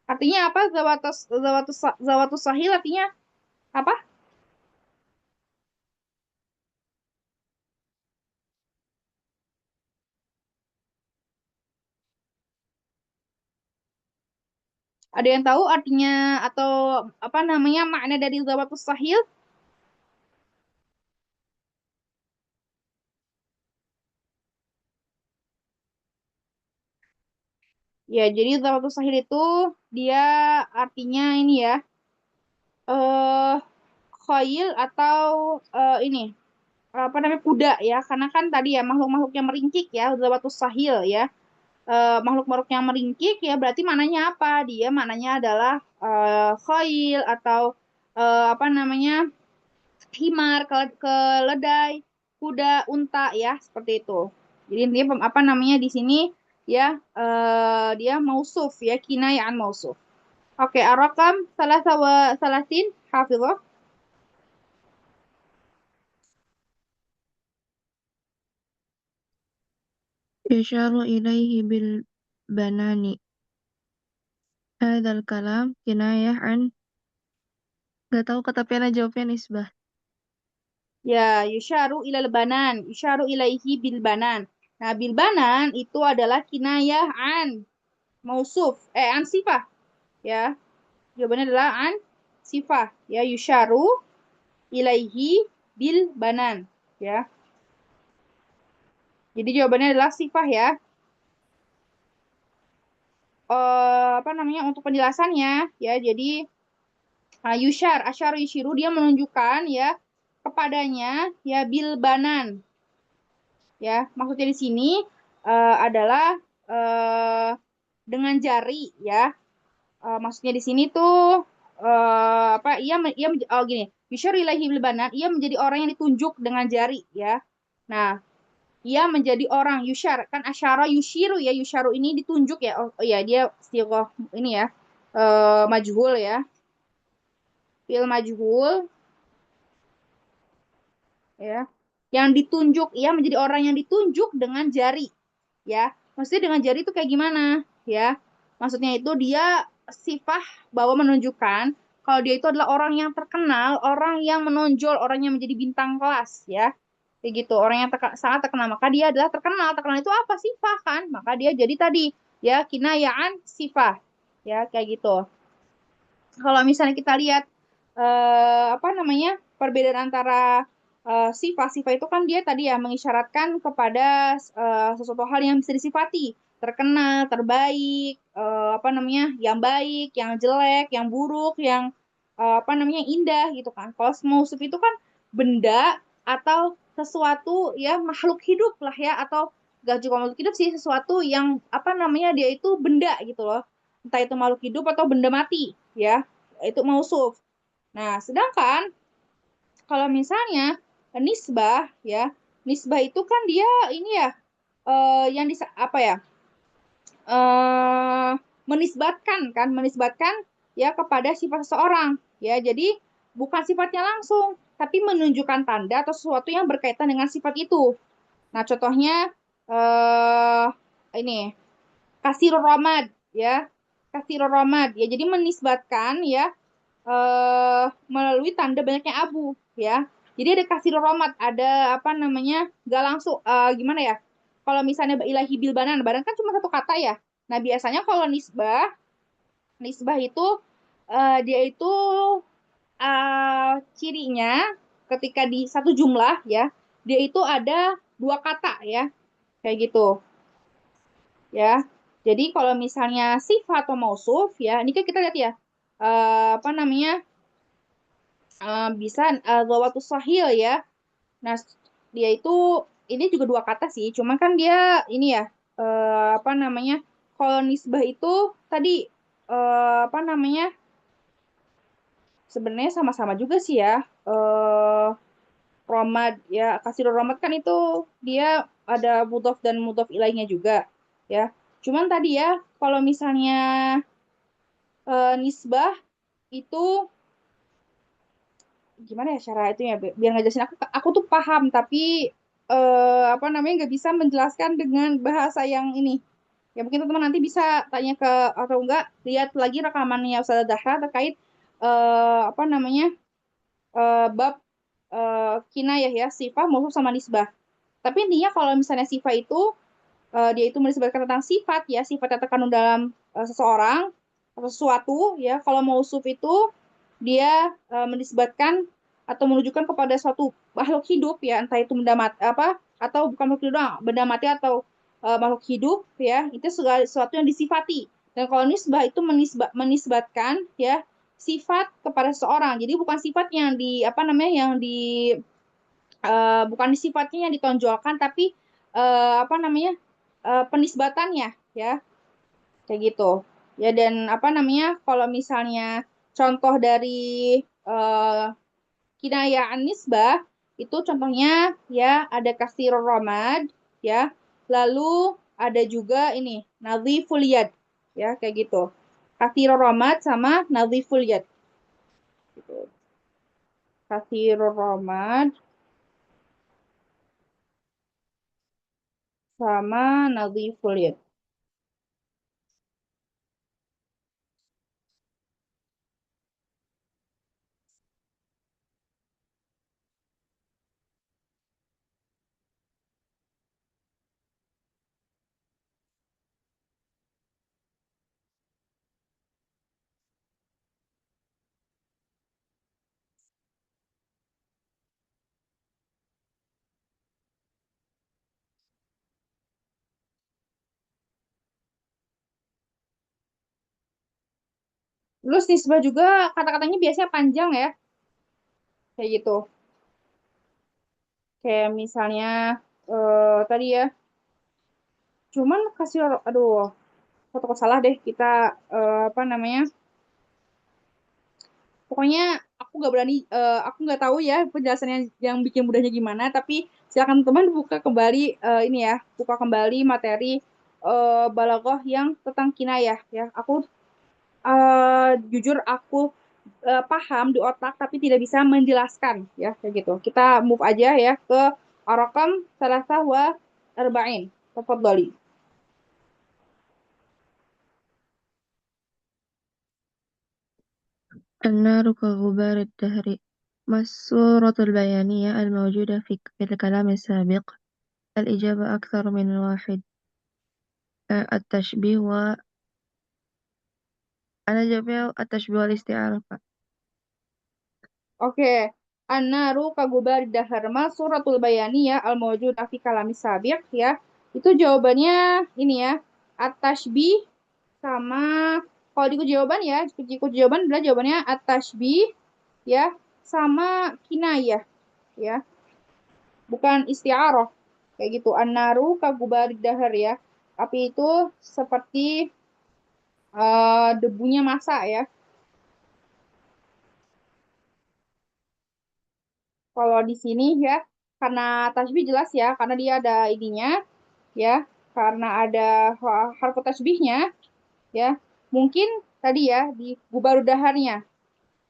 Artinya apa? Zawatus sahil artinya apa? Ada yang tahu artinya atau apa namanya makna dari zawatus sahil? Ya, jadi zawatus sahil itu dia artinya ini ya. eh Khoil atau ini apa namanya kuda ya, karena kan tadi ya makhluk-makhluk yang meringkik ya, zawatus sahil ya. Makhluk-makhluk yang meringkik ya berarti mananya apa? Dia mananya adalah khoil atau apa namanya himar, keledai, kuda, unta ya seperti itu. Jadi dia apa namanya di sini ya dia mausuf ya kinayaan mausuf. Oke, arakam salah sawa salasin hafizah. يشار إليه بالبنان. هذا الكلام كناية عن Gak tahu kata Piana jawabnya nisbah. Ya, yusyaru ilal banan, yusyaru ilaihi bil banan. Nah, bil banan itu adalah kinayah an mausuf, an sifah, ya. Jawabannya adalah an sifah, ya yusyaru ilaihi bil banan, ya. Jadi jawabannya adalah sifah ya. Apa namanya untuk penjelasannya, ya. Jadi asyar yushiru dia menunjukkan ya kepadanya ya bil banan. Ya, maksudnya di sini adalah dengan jari ya. Maksudnya di sini tuh apa? Oh gini, yusyar ilahi bil banan, ia menjadi orang yang ditunjuk dengan jari ya. Nah, ia menjadi orang yusyar kan asyara yushiru ya, yusyaru ini ditunjuk ya. Oh ya, dia istighfar ini ya. Majhul ya. Fil majhul ya. Yang ditunjuk, ia menjadi orang yang ditunjuk dengan jari ya. Maksudnya dengan jari itu kayak gimana ya? Maksudnya itu dia sifat bahwa menunjukkan kalau dia itu adalah orang yang terkenal, orang yang menonjol, orang yang menjadi bintang kelas ya. Kayak gitu, orang yang sangat terkenal, maka dia adalah terkenal. Terkenal itu apa? Sifat kan? Maka dia jadi tadi ya kinayaan sifat. Ya, kayak gitu. Kalau misalnya kita lihat apa namanya? Perbedaan antara sifat-sifat itu kan dia tadi ya mengisyaratkan kepada sesuatu hal yang bisa disifati, terkenal, terbaik, apa namanya, yang baik, yang jelek, yang buruk, yang apa namanya indah gitu kan. Kalau mausuf itu kan benda atau sesuatu ya makhluk hidup lah ya atau gak juga makhluk hidup sih sesuatu yang apa namanya dia itu benda gitu loh. Entah itu makhluk hidup atau benda mati ya. Itu mausuf. Nah, sedangkan kalau misalnya nisbah ya, nisbah itu kan dia ini ya yang apa ya? eh menisbatkan kan, menisbatkan ya kepada sifat seseorang ya. Jadi bukan sifatnya langsung, tapi menunjukkan tanda atau sesuatu yang berkaitan dengan sifat itu. Nah, contohnya ini kasirur romad ya. Kasirur romad ya. Jadi menisbatkan ya melalui tanda banyaknya abu ya. Jadi ada kasirur romad, ada apa namanya? Gak langsung gimana ya? Kalau misalnya ilahi bil banan, banan kan cuma satu kata ya. Nah, biasanya kalau nisbah, nisbah itu dia itu cirinya ketika di satu jumlah ya, dia itu ada dua kata ya, kayak gitu ya. Jadi kalau misalnya sifat atau mausuf ya, ini kan kita lihat ya, apa namanya, bisa dhawatus sahil ya. Nah, dia itu ini juga dua kata sih, cuma kan dia ini ya, apa namanya, kalau nisbah itu tadi apa namanya, sebenarnya sama-sama juga sih ya. Romad ya, kasirul romad kan itu dia ada mudhof dan mudhof ilaihnya juga ya. Cuman tadi ya, kalau misalnya nisbah itu gimana ya cara itu ya, biar ngejelasin aku tuh paham tapi apa namanya nggak bisa menjelaskan dengan bahasa yang ini. Ya mungkin teman-teman nanti bisa tanya ke atau enggak lihat lagi rekamannya Ustazah Dahra terkait apa namanya bab kinayah ya, sifat maupun sama nisbah. Tapi intinya kalau misalnya sifat itu dia itu menisbatkan tentang sifat ya, sifat yang terkandung dalam seseorang atau sesuatu ya. Kalau mausuf itu dia menisbatkan atau menunjukkan kepada suatu makhluk hidup ya, entah itu benda mati apa atau bukan makhluk hidup doang, benda mati atau makhluk hidup ya, itu segala sesuatu yang disifati. Dan kalau nisbah itu menisbatkan ya sifat kepada seseorang. Jadi bukan sifat yang di apa namanya yang di bukan sifatnya yang ditonjolkan tapi apa namanya penisbatannya ya, kayak gitu ya. Dan apa namanya kalau misalnya contoh dari uh, kinayah nisbah itu contohnya ya ada kasirur romad ya, lalu ada juga ini nadhiful yad ya, kayak gitu. Kasirur romad sama nadhiful yad gitu. Kasirur romad sama nadhiful yad. Terus nisbah juga kata-katanya biasanya panjang ya, kayak gitu. Kayak misalnya tadi ya, cuman kasih, aduh, kok salah deh kita apa namanya. Pokoknya aku nggak berani, aku nggak tahu ya penjelasannya yang bikin mudahnya gimana. Tapi silakan teman buka kembali ini ya, buka kembali materi balaghah yang tentang kinayah ya. Aku jujur aku paham di otak tapi tidak bisa menjelaskan ya, kayak gitu. Kita move aja ya ke Ar-Raqam Salasah wa Arba'in. Tafadhali. النار كغبار الدهر ما الصورة البيانية الموجودة في الكلام السابق؟ الإجابة أكثر من واحد. التشبيه أنا جاوبها التشبيه والاستعارة. Oke. An-naru kagubar daharma suratul bayaniyah al-mawjudah fi kalamis sabiq ya. Itu jawabannya ini ya. At-tashbih sama kalau di kunci jawaban ya, kunci jawaban adalah jawabannya at-tashbih ya sama kinayah ya. Bukan isti'arah. Kayak gitu. An-naru kagubar dahar ya. Api itu seperti debunya masa ya. Kalau di sini ya, karena tasbih jelas ya, karena dia ada ininya ya, karena ada harfu tasbihnya ya. Mungkin tadi ya di gubarudaharnya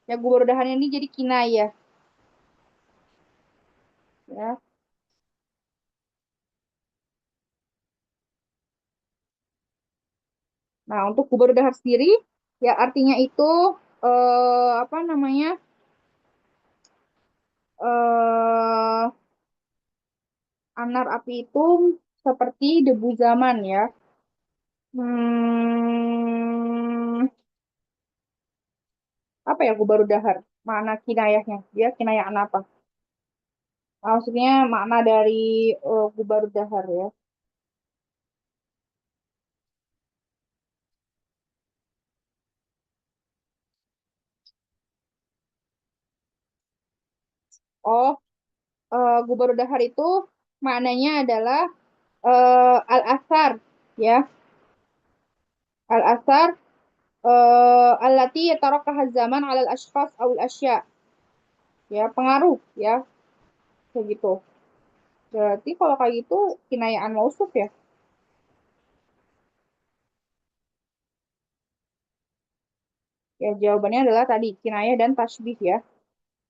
Ya, gubar dahar ini jadi kinayah. Ya. Nah, untuk gubar dahar sendiri, ya artinya itu apa namanya? eh Anar api itu seperti debu zaman ya. Hmm, apa ya gubar dahar? Makna kinayahnya? Dia kinayaan apa? Maksudnya makna dari gubar dahar ya. Oh, gubar dahar itu maknanya adalah al-asar ya. Al-asar allati yatarakaha zaman 'ala al-ashkhas aw al-asya. Ya, pengaruh ya, kayak gitu. Berarti kalau kayak gitu kinayaan mausuf ya. Ya, jawabannya adalah tadi kinayah dan tasbih ya.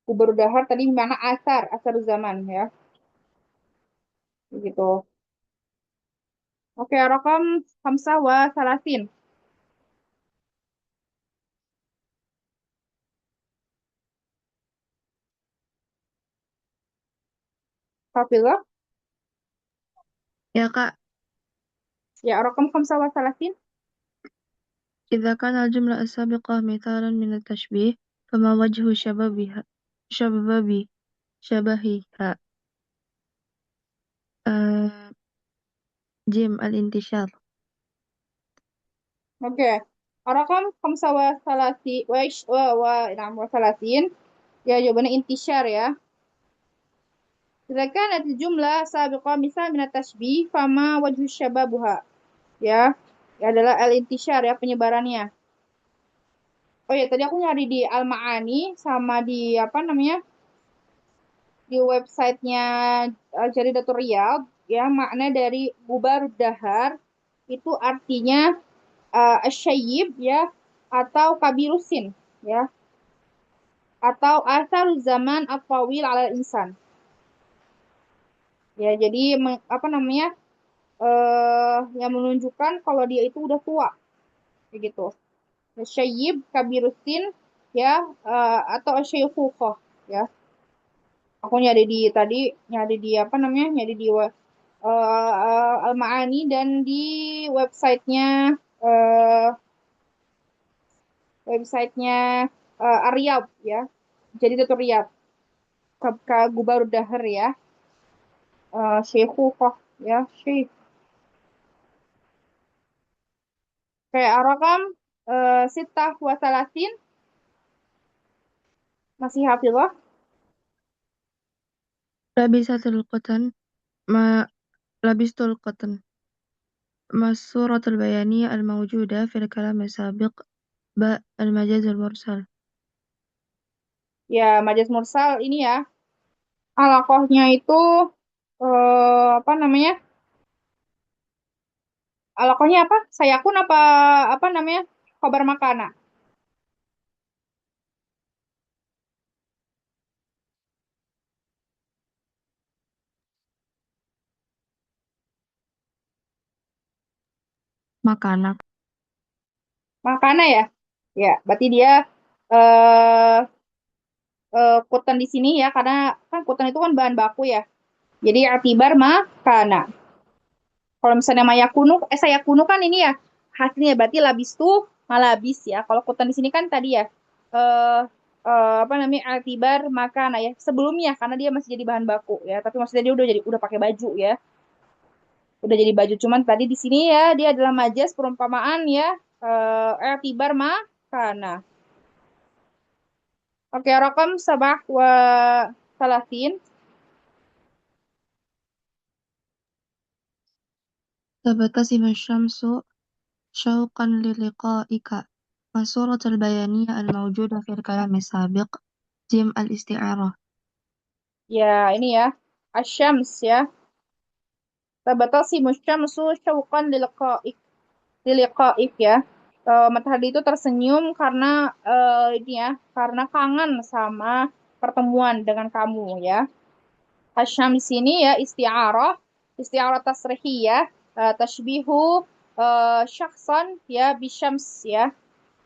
Gubar dahar tadi mana asar, asar zaman ya. Gitu. Oke, rakam Hamzah wa Salasin. Hafizah. Ya Kak, Ya, rakam Hamzah wa Salasin. إذا كان الجملة السابقة مثالا من التشبيه فما وجه شبه شبهها آه جيم الانتشار. Oke. Rakam Hamzah wa Salasi wa Salasin. Ya, jawabannya intisyar ya. Jika kanat jumlah sabiqah misal minat tasbih fama wajhu syababuha. Ya. Ya adalah al-intisyar ya penyebarannya. Oh ya, tadi aku nyari di Al-Ma'ani sama di apa namanya? Di websitenya Jaridatul Riyadh ya, makna dari bubar dahar itu artinya asyayib ya atau kabirusin ya atau asal zaman at-tawil ala insan. Ya, jadi apa namanya? Yang menunjukkan kalau dia itu udah tua kayak gitu. Asyayib kabirusin ya atau asyaykhukah ya. Aku nyari di tadi nyari di apa namanya? Nyari di Al-Ma'ani dan di websitenya uh, websitenya Ar-Riyadh ya. Jadi itu Riyadh ke Gubar Dahar ya. Syekhukoh ya. Syekh. Kayak Arakam Sitah Wasalasin masih hafizah. لبست القطن ما لبست القطن ما الصورة البيانية الموجودة في الكلام السابق باء المجاز المرسل. Ya, Majas Mursal ini ya. Alakohnya itu apa namanya? Alakohnya apa? Sayakun apa namanya? Kabar makana. Makanan. Makana ya. Ya, berarti dia eh kutan di sini ya karena kan kutan itu kan bahan baku ya. Jadi atibar makana. Kalau misalnya mayakunu sayakunu kan ini ya hasilnya berarti labis tuh malabis ya. Kalau kutan di sini kan tadi ya eh apa namanya atibar makana ya. Sebelumnya karena dia masih jadi bahan baku ya, tapi maksudnya dia udah pakai baju ya. Udah jadi baju cuman tadi di sini ya dia adalah majas perumpamaan ya atibar makana. Oke, rakam sabah wa salasin. تبتسم الشمس شوقا للقائك ما الصورة البيانية الموجودة في الكلام السابق جيم الاستعارة. Ya, ini ya. Asyams ya. Tabatasi musyamsu syauqan liliqa'ik ya. Matahari itu tersenyum karena ini ya, karena kangen sama pertemuan dengan kamu ya. Asyam di sini ya isti'arah, isti'arah tasrihiyah, tashbihu syakhsan ya bisyams ya.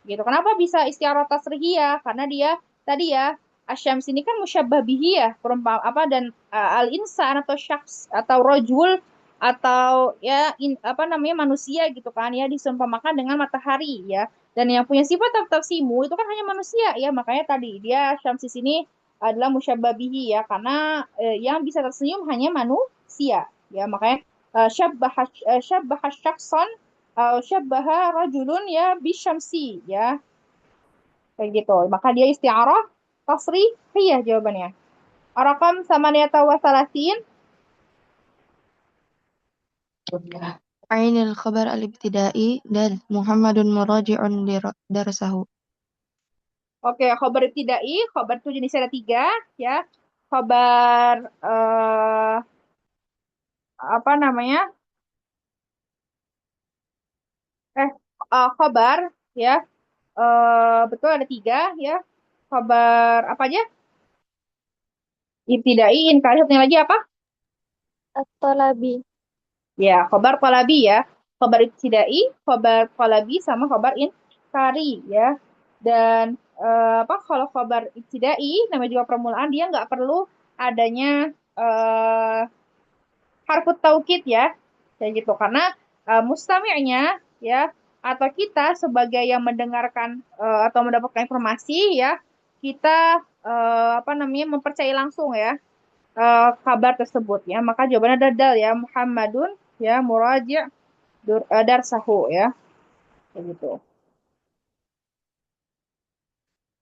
Gitu. Kenapa bisa isti'arah tasrihiyah? Karena dia tadi ya asyams ini kan musyabbah bihi ya, perumpam apa dan al-insan atau syakhs atau rojul atau ya apa namanya manusia gitu kan ya disumpamakan dengan matahari ya. Dan yang punya sifat tetap simu itu kan hanya manusia ya, makanya tadi dia syams di sini adalah musyabbah bihi ya karena yang bisa tersenyum hanya manusia ya, makanya syabbaha syakhsan syabbaha rajulun ya bisyamsi ya kayak gitu, maka dia isti'arah tasrihiyah jawabannya. Arakam samaniyata wa salasin. عين الخبر الابتدائي محمد مراجع درسه. Oke, khobar ibtidai, khobar itu jenisnya ada tiga ya. Khobar apa namanya? Eh, khobar ya. Betul ada tiga ya. Khobar apa aja? Ibtidai, inkari, satunya lagi apa? At-Talabi. Ya, khobar talabi ya. Khobar ibtidai, khobar talabi sama khobar inkari ya. Dan apa kalau khobar ibtidai namanya juga permulaan dia nggak perlu adanya harfut taukid ya. Kayak gitu karena mustami'nya ya atau kita sebagai yang mendengarkan atau mendapatkan informasi ya, kita apa namanya mempercayai langsung ya kabar tersebut ya. Maka jawabannya ada dal ya Muhammadun ya muraji' darsahu ya. Kayak gitu.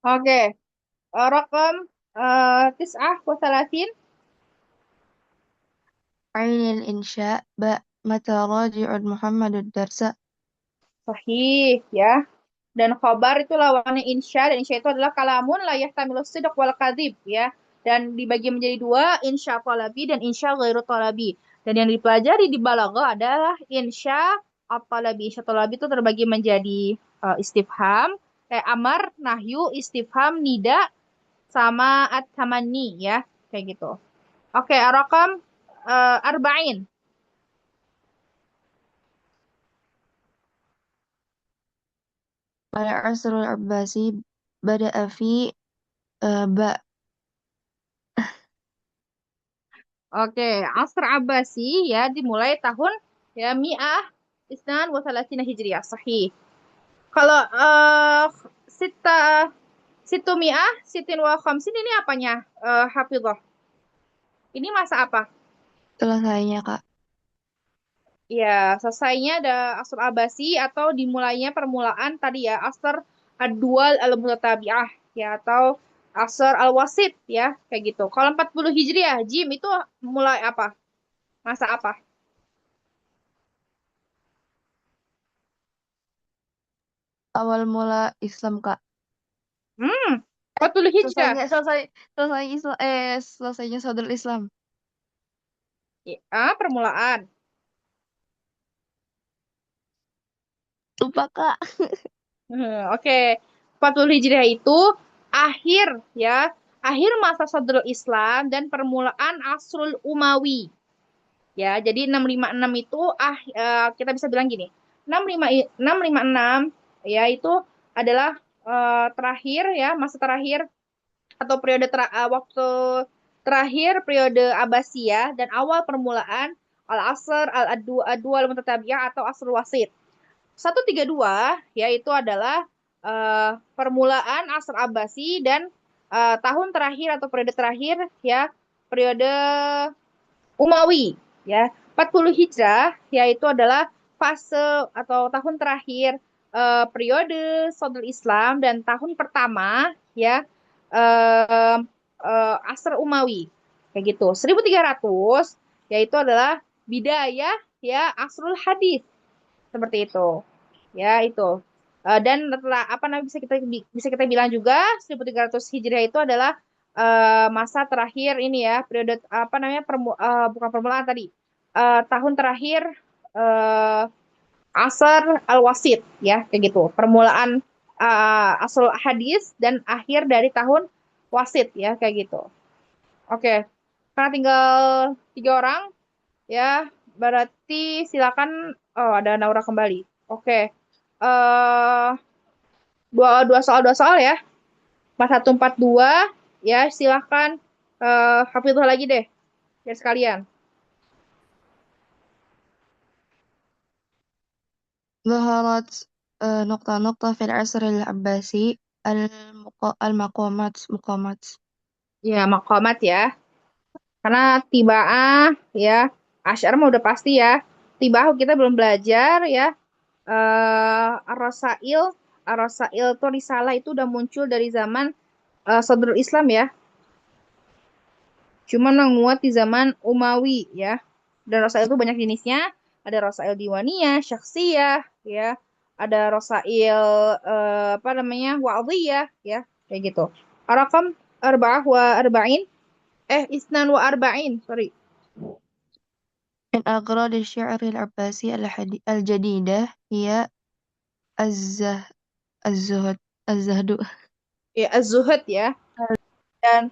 Oke, rakam tis'ah wa salasin. عين الإنشاء متى راجع محمد الدرس. Sahih ya. Dan khobar itu lawannya insya, dan insya itu adalah kalamun la yahtamilu sidq wal kadzib ya. Dan dibagi menjadi dua, insya talabi dan insya ghairu talabi. Dan yang dipelajari di balaghah adalah insya at-talabi. Insya talabi itu terbagi menjadi istifham, kayak amar, nahyu, istifham, nida, sama at-tamanni ya, kayak gitu. Oke, rakam arba'in. العصر العباسي بدأ في باء. Oke, Asr Abbasi ya dimulai tahun ya Mi'ah Isnan wa Salasina Hijriyah. Sahih. Kalau Sita Situ Mi'ah Sitin wa Khamsin ini apanya? Hafidhah. Ini masa apa? Selesainya, Kak. Ya, selesainya ada Asr Abbasi atau dimulainya permulaan tadi ya Asr Ad-Dual Al-Mutatabi'ah ya atau Asr Al-Wasit ya kayak gitu. Kalau 40 Hijriah, Jim itu mulai apa? Masa apa? Awal mula Islam, Kak. 40 Hijrah. Selesainya Sadrul Islam. Permulaan. Lupa, Kak. Oke. 40 Hijriah itu akhir ya, akhir masa Sadrul Islam dan permulaan Asrul Umawi. Ya, jadi 656 itu kita bisa bilang gini. 656 ya itu adalah terakhir ya, masa terakhir atau periode waktu terakhir periode Abbasiyah dan awal permulaan Al-Asr Al-Adwa Al-Mutatabi'ah atau Asrul Wasit. 132 yaitu adalah permulaan Asr Abbasi dan tahun terakhir atau periode terakhir ya periode Umawi ya. 40 Hijrah yaitu adalah fase atau tahun terakhir periode Sadrul Islam dan tahun pertama ya eh, Asr Umawi kayak gitu. 1300 yaitu adalah bidayah ya Asrul Hadis seperti itu. Ya, itu. Dan setelah apa namanya bisa kita bilang juga 1300 Hijriah itu adalah masa terakhir ini ya, periode apa namanya bukan permulaan tadi. Tahun terakhir eh asar al-wasit ya, kayak gitu. Permulaan asal hadis dan akhir dari tahun wasit ya, kayak gitu. Oke. Karena tinggal 3 orang ya, berarti silakan. Oh, ada Naura kembali. Oke. eh dua soal ya. 4142 ya, silakan Hafizah lagi deh ya sekalian. ظهرت نقطة في العصر العباسي مقامات. Ya, maqamat ya. Karena tiba'ah ya, asyar mah udah pasti ya. Tiba'ah kita belum belajar ya. Ar-Rasail, Ar-Rasail itu risalah itu udah muncul dari zaman Sadrul Islam ya. Cuman menguat di zaman Umawi ya. Dan Rasail itu banyak jenisnya. Ada Rasail Diwaniyah, Syakhsiyah ya. Ada Rasail apa namanya? Wa'dhiyah ya, kayak gitu. Arakam arba'ah wa arba'in. Isnan wa arba'in, sorry. من أغراض الشعر العباسي الجديدة هي الزه... الزهد. Ya, Az-Zuhud ya. Dan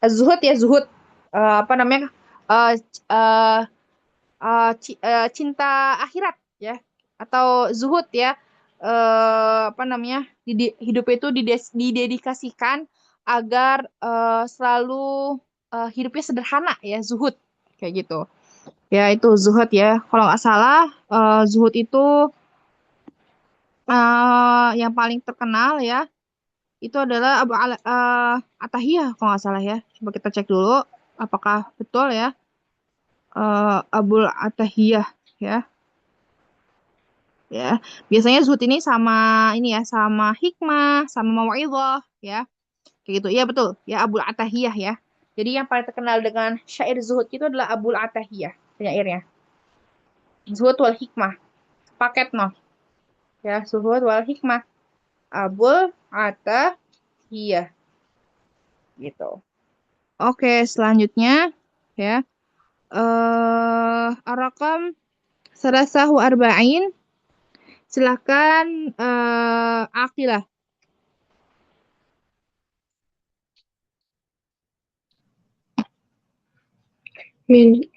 Az-Zuhud ya, zuhud. Apa namanya? Eh, eh, Cinta akhirat ya, atau zuhud ya. Apa namanya? Hidup itu didedikasikan agar selalu hidupnya sederhana ya, zuhud kayak gitu. Ya, itu zuhud ya. Kalau nggak salah, zuhud itu yang paling terkenal ya, itu adalah Atahiyah kalau nggak salah ya. Coba kita cek dulu apakah betul ya. Abul Atahiyah ya. Ya, biasanya zuhud ini sama ini ya, sama hikmah, sama mau'izah ya. Kayak gitu. Iya betul. Ya, Abul Atahiyah ya. Jadi yang paling terkenal dengan syair zuhud itu adalah Abul Atahiyah penyairnya. Zuhud wal hikmah. Paket no. Ya, zuhud wal hikmah. Abul Atahiyah gitu. Oke, selanjutnya ya. Arakam Sarasahu Arba'in. Silakan Akilah.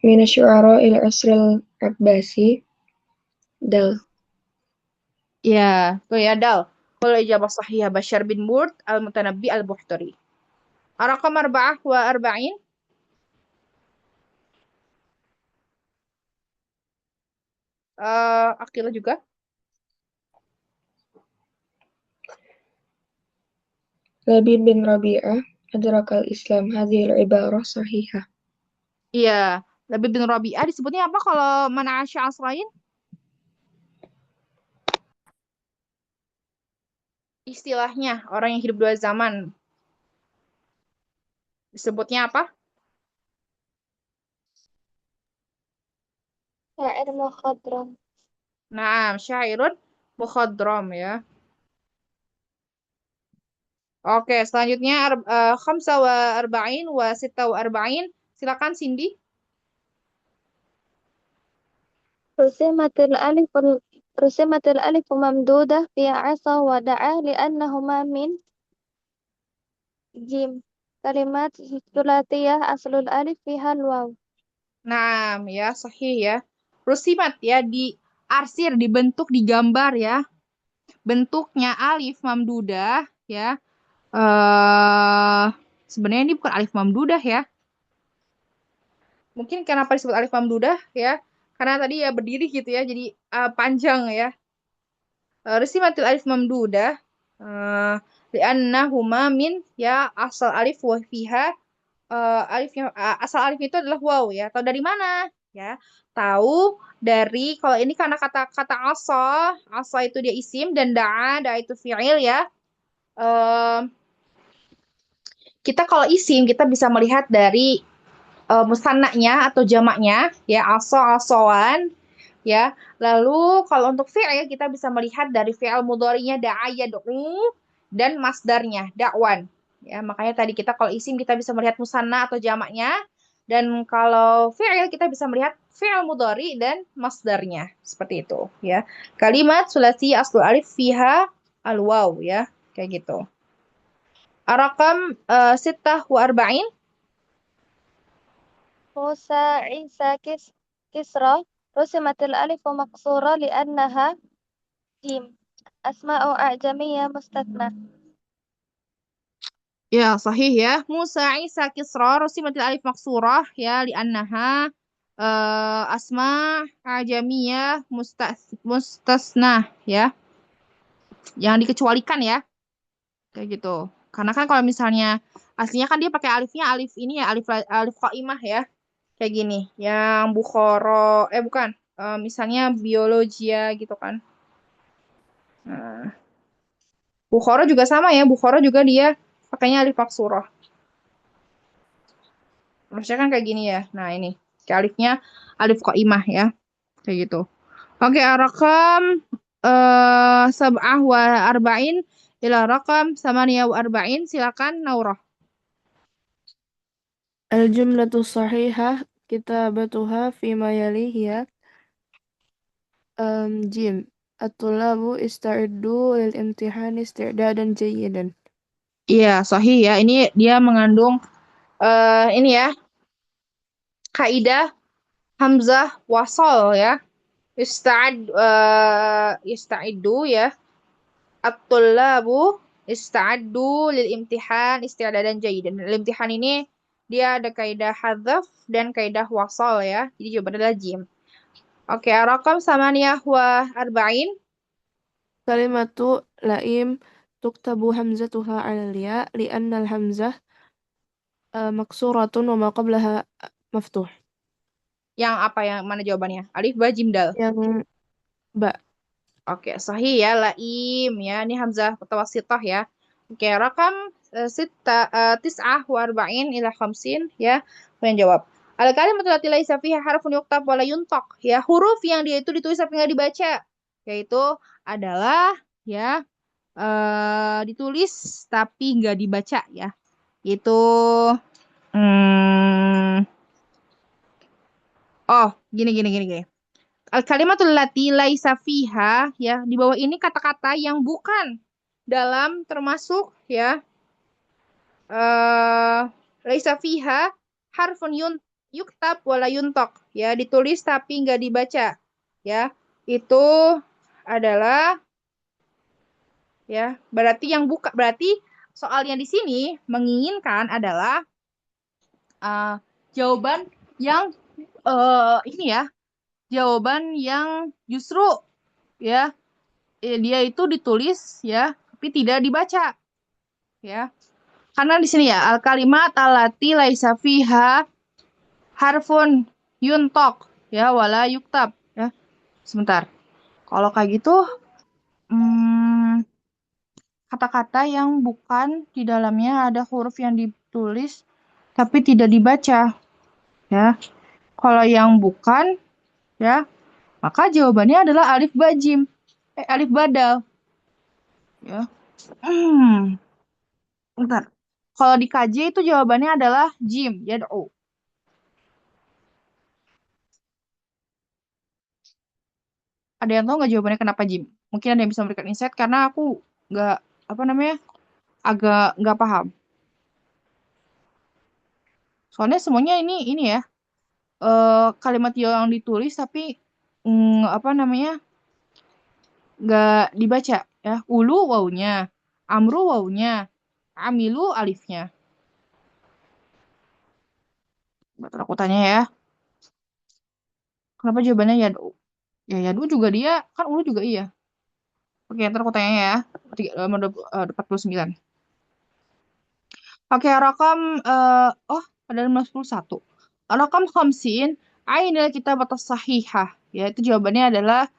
من الشعراء العصر العباسي دل. Ya, tuh ya Dal. Kalau ijabah sahih Bashar bin Burd Al-Mutanabbi Al-Buhtari. Arakam arba'ah wa arba'in. Akilah juga. لبيد بن ربيعة أدرك الإسلام هذه العبارة صحيحة. Iya, Labid bin Rabi'ah disebutnya apa kalau mana Asya Asrain? Istilahnya orang yang hidup 2 zaman. Disebutnya apa? شاعر مخضرم. Nah, syairun mukhadram ya. Oke, selanjutnya khamsa wa arba'in wa sita wa arba'in. Silakan Cindy. رسمت الألف رسمت الألف ممدودة في عصا ودعا لأنهما من جيم كلمات ثلاثية أصل الألف فيها الواو. Nah, ya sahih ya. Rusimat ya, diarsir, dibentuk, digambar ya. Bentuknya alif mamdudah ya. Sebenarnya ini bukan alif mamdudah ya. Mungkin kenapa disebut alif mamdudah ya? Karena tadi ya berdiri gitu ya, jadi panjang ya. Rusimatil alif mamdudah. Li'annahuma min ya, asal alif wa fiha alifnya asal alif itu adalah waw ya. Tahu dari mana? Ya, tahu dari kalau ini karena kata-kata asa itu dia isim dan da'a itu fi'il ya. Kita kalau isim kita bisa melihat dari musannanya atau jamaknya ya, asoan ya. Lalu kalau untuk fi'il kita bisa melihat dari fi'il mudhari'nya da'a yad'u dan masdarnya da'wan. Ya, makanya tadi kita kalau isim kita bisa melihat musanna atau jamaknya. Dan kalau fi'il kita bisa melihat fi'il mudhari dan masdarnya seperti itu ya. Kalimat sulasi aslu alif fiha al-waw ya, kayak gitu. Ar-raqam 46. موسى عيسى كسرى رسمت الألف مكسورة لأنها جيم أسماء أعجمية مستثنى. Ya, sahih ya. Musa Isa Kisra rusimatil alif maksurah ya li'annaha asma ajamiyah mustasna ya. Yang dikecualikan ya. Kayak gitu. Karena kan kalau misalnya aslinya kan dia pakai alifnya alif ini ya, alif qaimah ya. Kayak gini. Yang Bukhara bukan. Misalnya biologia gitu kan. Nah, Bukhara juga sama ya. Bukhara juga dia pakainya alif maksurah. Harusnya kan kayak gini ya. Nah, ini. Kayak alifnya alif qaimah ya. Kayak gitu. Oke, rakam sab'ah wa arba'in ila rakam samaniyah wa arba'in. Silakan Naurah. الجملة الصحيحة كتابتها فيما يلي هي جيم الطلاب استعدوا للامتحان استعدادا جيدا. Iya, sahih ya. Ini dia mengandung ini ya, kaidah hamzah wasal ya. Ista'iddu ya. At-tullabu ista'addu lil imtihan isti'dadan jayidan. Lil imtihan ini dia ada kaidah hadzaf dan kaidah wasal ya. Jadi jawabannya adalah jim. Oke, rakam samaniyah wa arba'in. كلمة لئيم تكتب همزتها على الياء لأن الهمزة مكسورة وما قبلها مفتوح. Yang apa yang mana jawabannya? Alif, ba, jim, dal. Yang ba. Oke, sahih ya, laim ya. Ini hamzah mutawassithah ya. Oke, rakam tis'ah wa arba'in ila khamsin ya. Kalian jawab. Al-kalimatul lati laisa fiha harfun yuktab wa la yuntaq. Ya, huruf yang dia itu ditulis tapi nggak dibaca. Yaitu adalah ya ditulis tapi nggak dibaca ya. Itu gini. Al-kalimatul lati laisa fiha ya, di bawah ini kata-kata yang bukan dalam termasuk ya laisa fiha harfun yuktab wala yuntok ya, ditulis tapi nggak dibaca ya. Itu adalah ya, berarti soal yang di sini menginginkan adalah jawaban yang ini ya, jawaban yang justru ya dia itu ditulis ya tapi tidak dibaca ya. Karena di sini ya al kalimat alati laisa fiha harfun yuntok ya wala yuktab ya. Sebentar. Kalau kayak gitu kata-kata yang bukan di dalamnya ada huruf yang ditulis tapi tidak dibaca ya. Kalau yang bukan ya, maka jawabannya adalah alif bajim. Alif badal. Ya. Bentar. Kalau di KJ itu jawabannya adalah jim, yad'u. Ada yang tahu nggak jawabannya kenapa jim? Mungkin ada yang bisa memberikan insight karena aku nggak agak nggak paham. Soalnya semuanya ini ya kalimat yang ditulis tapi nggak dibaca ya. Ulu wawunya, amru wawunya, amilu alifnya. Betul, aku tanya ya. Kenapa jawabannya yad'u? Ya yad'u juga dia, kan ulu juga iya. Oke, ntar aku tanya ya. 49. Oke, rakam ada 51. Rakam khamsin, ainil kitab atas sahihah. Ya, itu jawabannya adalah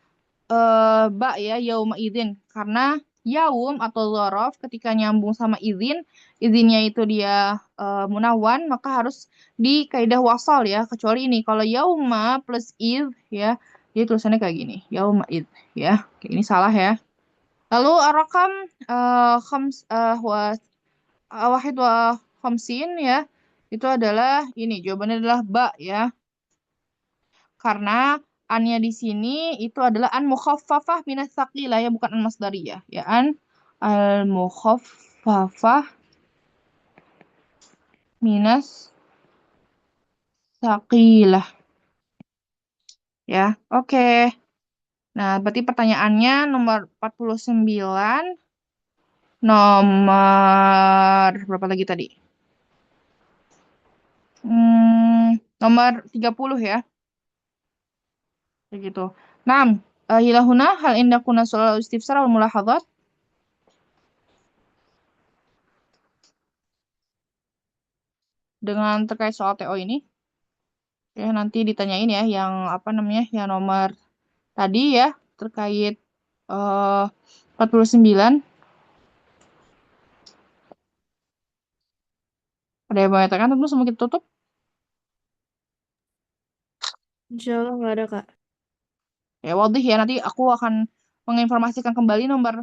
ba ya, yauma idzin. Karena yaum atau dzaraf ketika nyambung sama izinnya itu dia munawwan, maka harus di kaidah wasal ya. Kecuali ini, kalau yauma plus id ya, dia tulisannya kayak gini, yauma id ya. Kayak ini salah ya. Lalu rakam wahid wa khamsin ya. itu adalah ini. Jawabannya adalah ba ya. Karena annya di sini itu adalah an mukhaffafah minas tsaqilah ya, bukan an masdariyah. Ya, an al mukhaffafah minas tsaqilah. Ya, oke. Nah, berarti pertanyaannya nomor 49, nomor berapa lagi tadi? Nomor 30 ya. Kayak gitu. Nah, hilahuna hal indakuna soal istifsar wal mulahadzat. Dengan terkait soal TO ini. Ya, nanti ditanyain ya yang apa namanya? Yang nomor tadi ya terkait 49. Ada yang mau nyatakan tentu sebelum kita tutup? Insya Allah nggak ada, Kak. Ya, wadih ya, nanti aku akan menginformasikan kembali nomor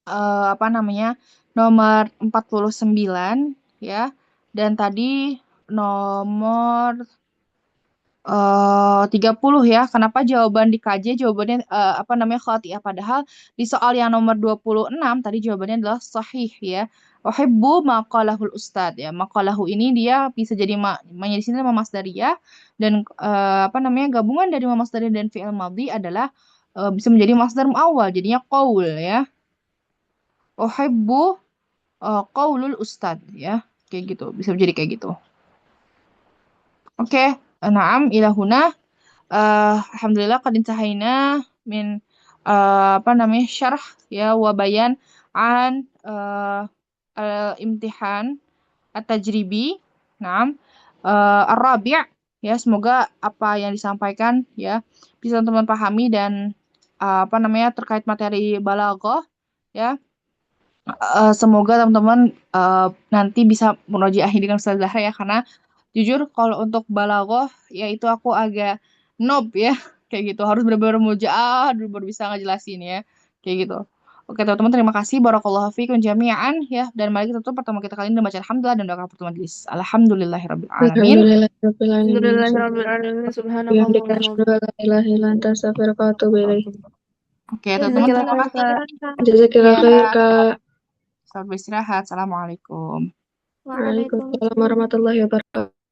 apa namanya? Nomor 49 ya. Dan tadi nomor 30 ya. Kenapa jawaban di KJ jawabannya apa namanya khati'ah, padahal di soal yang nomor 26 tadi jawabannya adalah sahih ya. Uhibbu maqalahul ustad ya. Maqalahu ini dia bisa jadi maknanya di sini nama masdariyah dan apa namanya gabungan dari nama masdariyah dan fi'il madhi adalah bisa menjadi masdar muawwal jadinya qaul ya. Uhibbu qaulul ustad ya. Kayak gitu. Bisa menjadi kayak gitu. Oke, na'am ilahuna. Alhamdulillah qad intahaina min apa namanya syarah ya wa bayan an al-imtihan at-tajribi. Naam. Ar-rabi' ya, semoga apa yang disampaikan ya bisa teman-teman pahami dan apa namanya terkait materi balaghah ya. Semoga teman-teman nanti bisa murojaah dengan Ustazah Zahra ya, karena jujur kalau untuk balaghah ya itu aku agak noob ya kayak gitu, harus benar-benar murojaah dulu baru bisa ngejelasin ya kayak gitu. Oke teman-teman, terima kasih, barakallahu fikum jami'an ya, dan mari kita tutup pertemuan kita kali ini dengan baca alhamdulillah dan doa kafaratul majelis. Alhamdulillahirabbil alamin. Alhamdulillahirrahmanirrahim. Alhamdulillahirrahmanirrahim. Bihamdika Subhanakallahumma asyhadu an la ilaha illa anta astaghfiruka wa atubu ilaik. Oke teman-teman, Jazakillah terima khair, kasih Kak. Jazakallah ya, khair, Kak. selamat beristirahat. Assalamualaikum. Waalaikumsalam warahmatullahi wabarakatuh.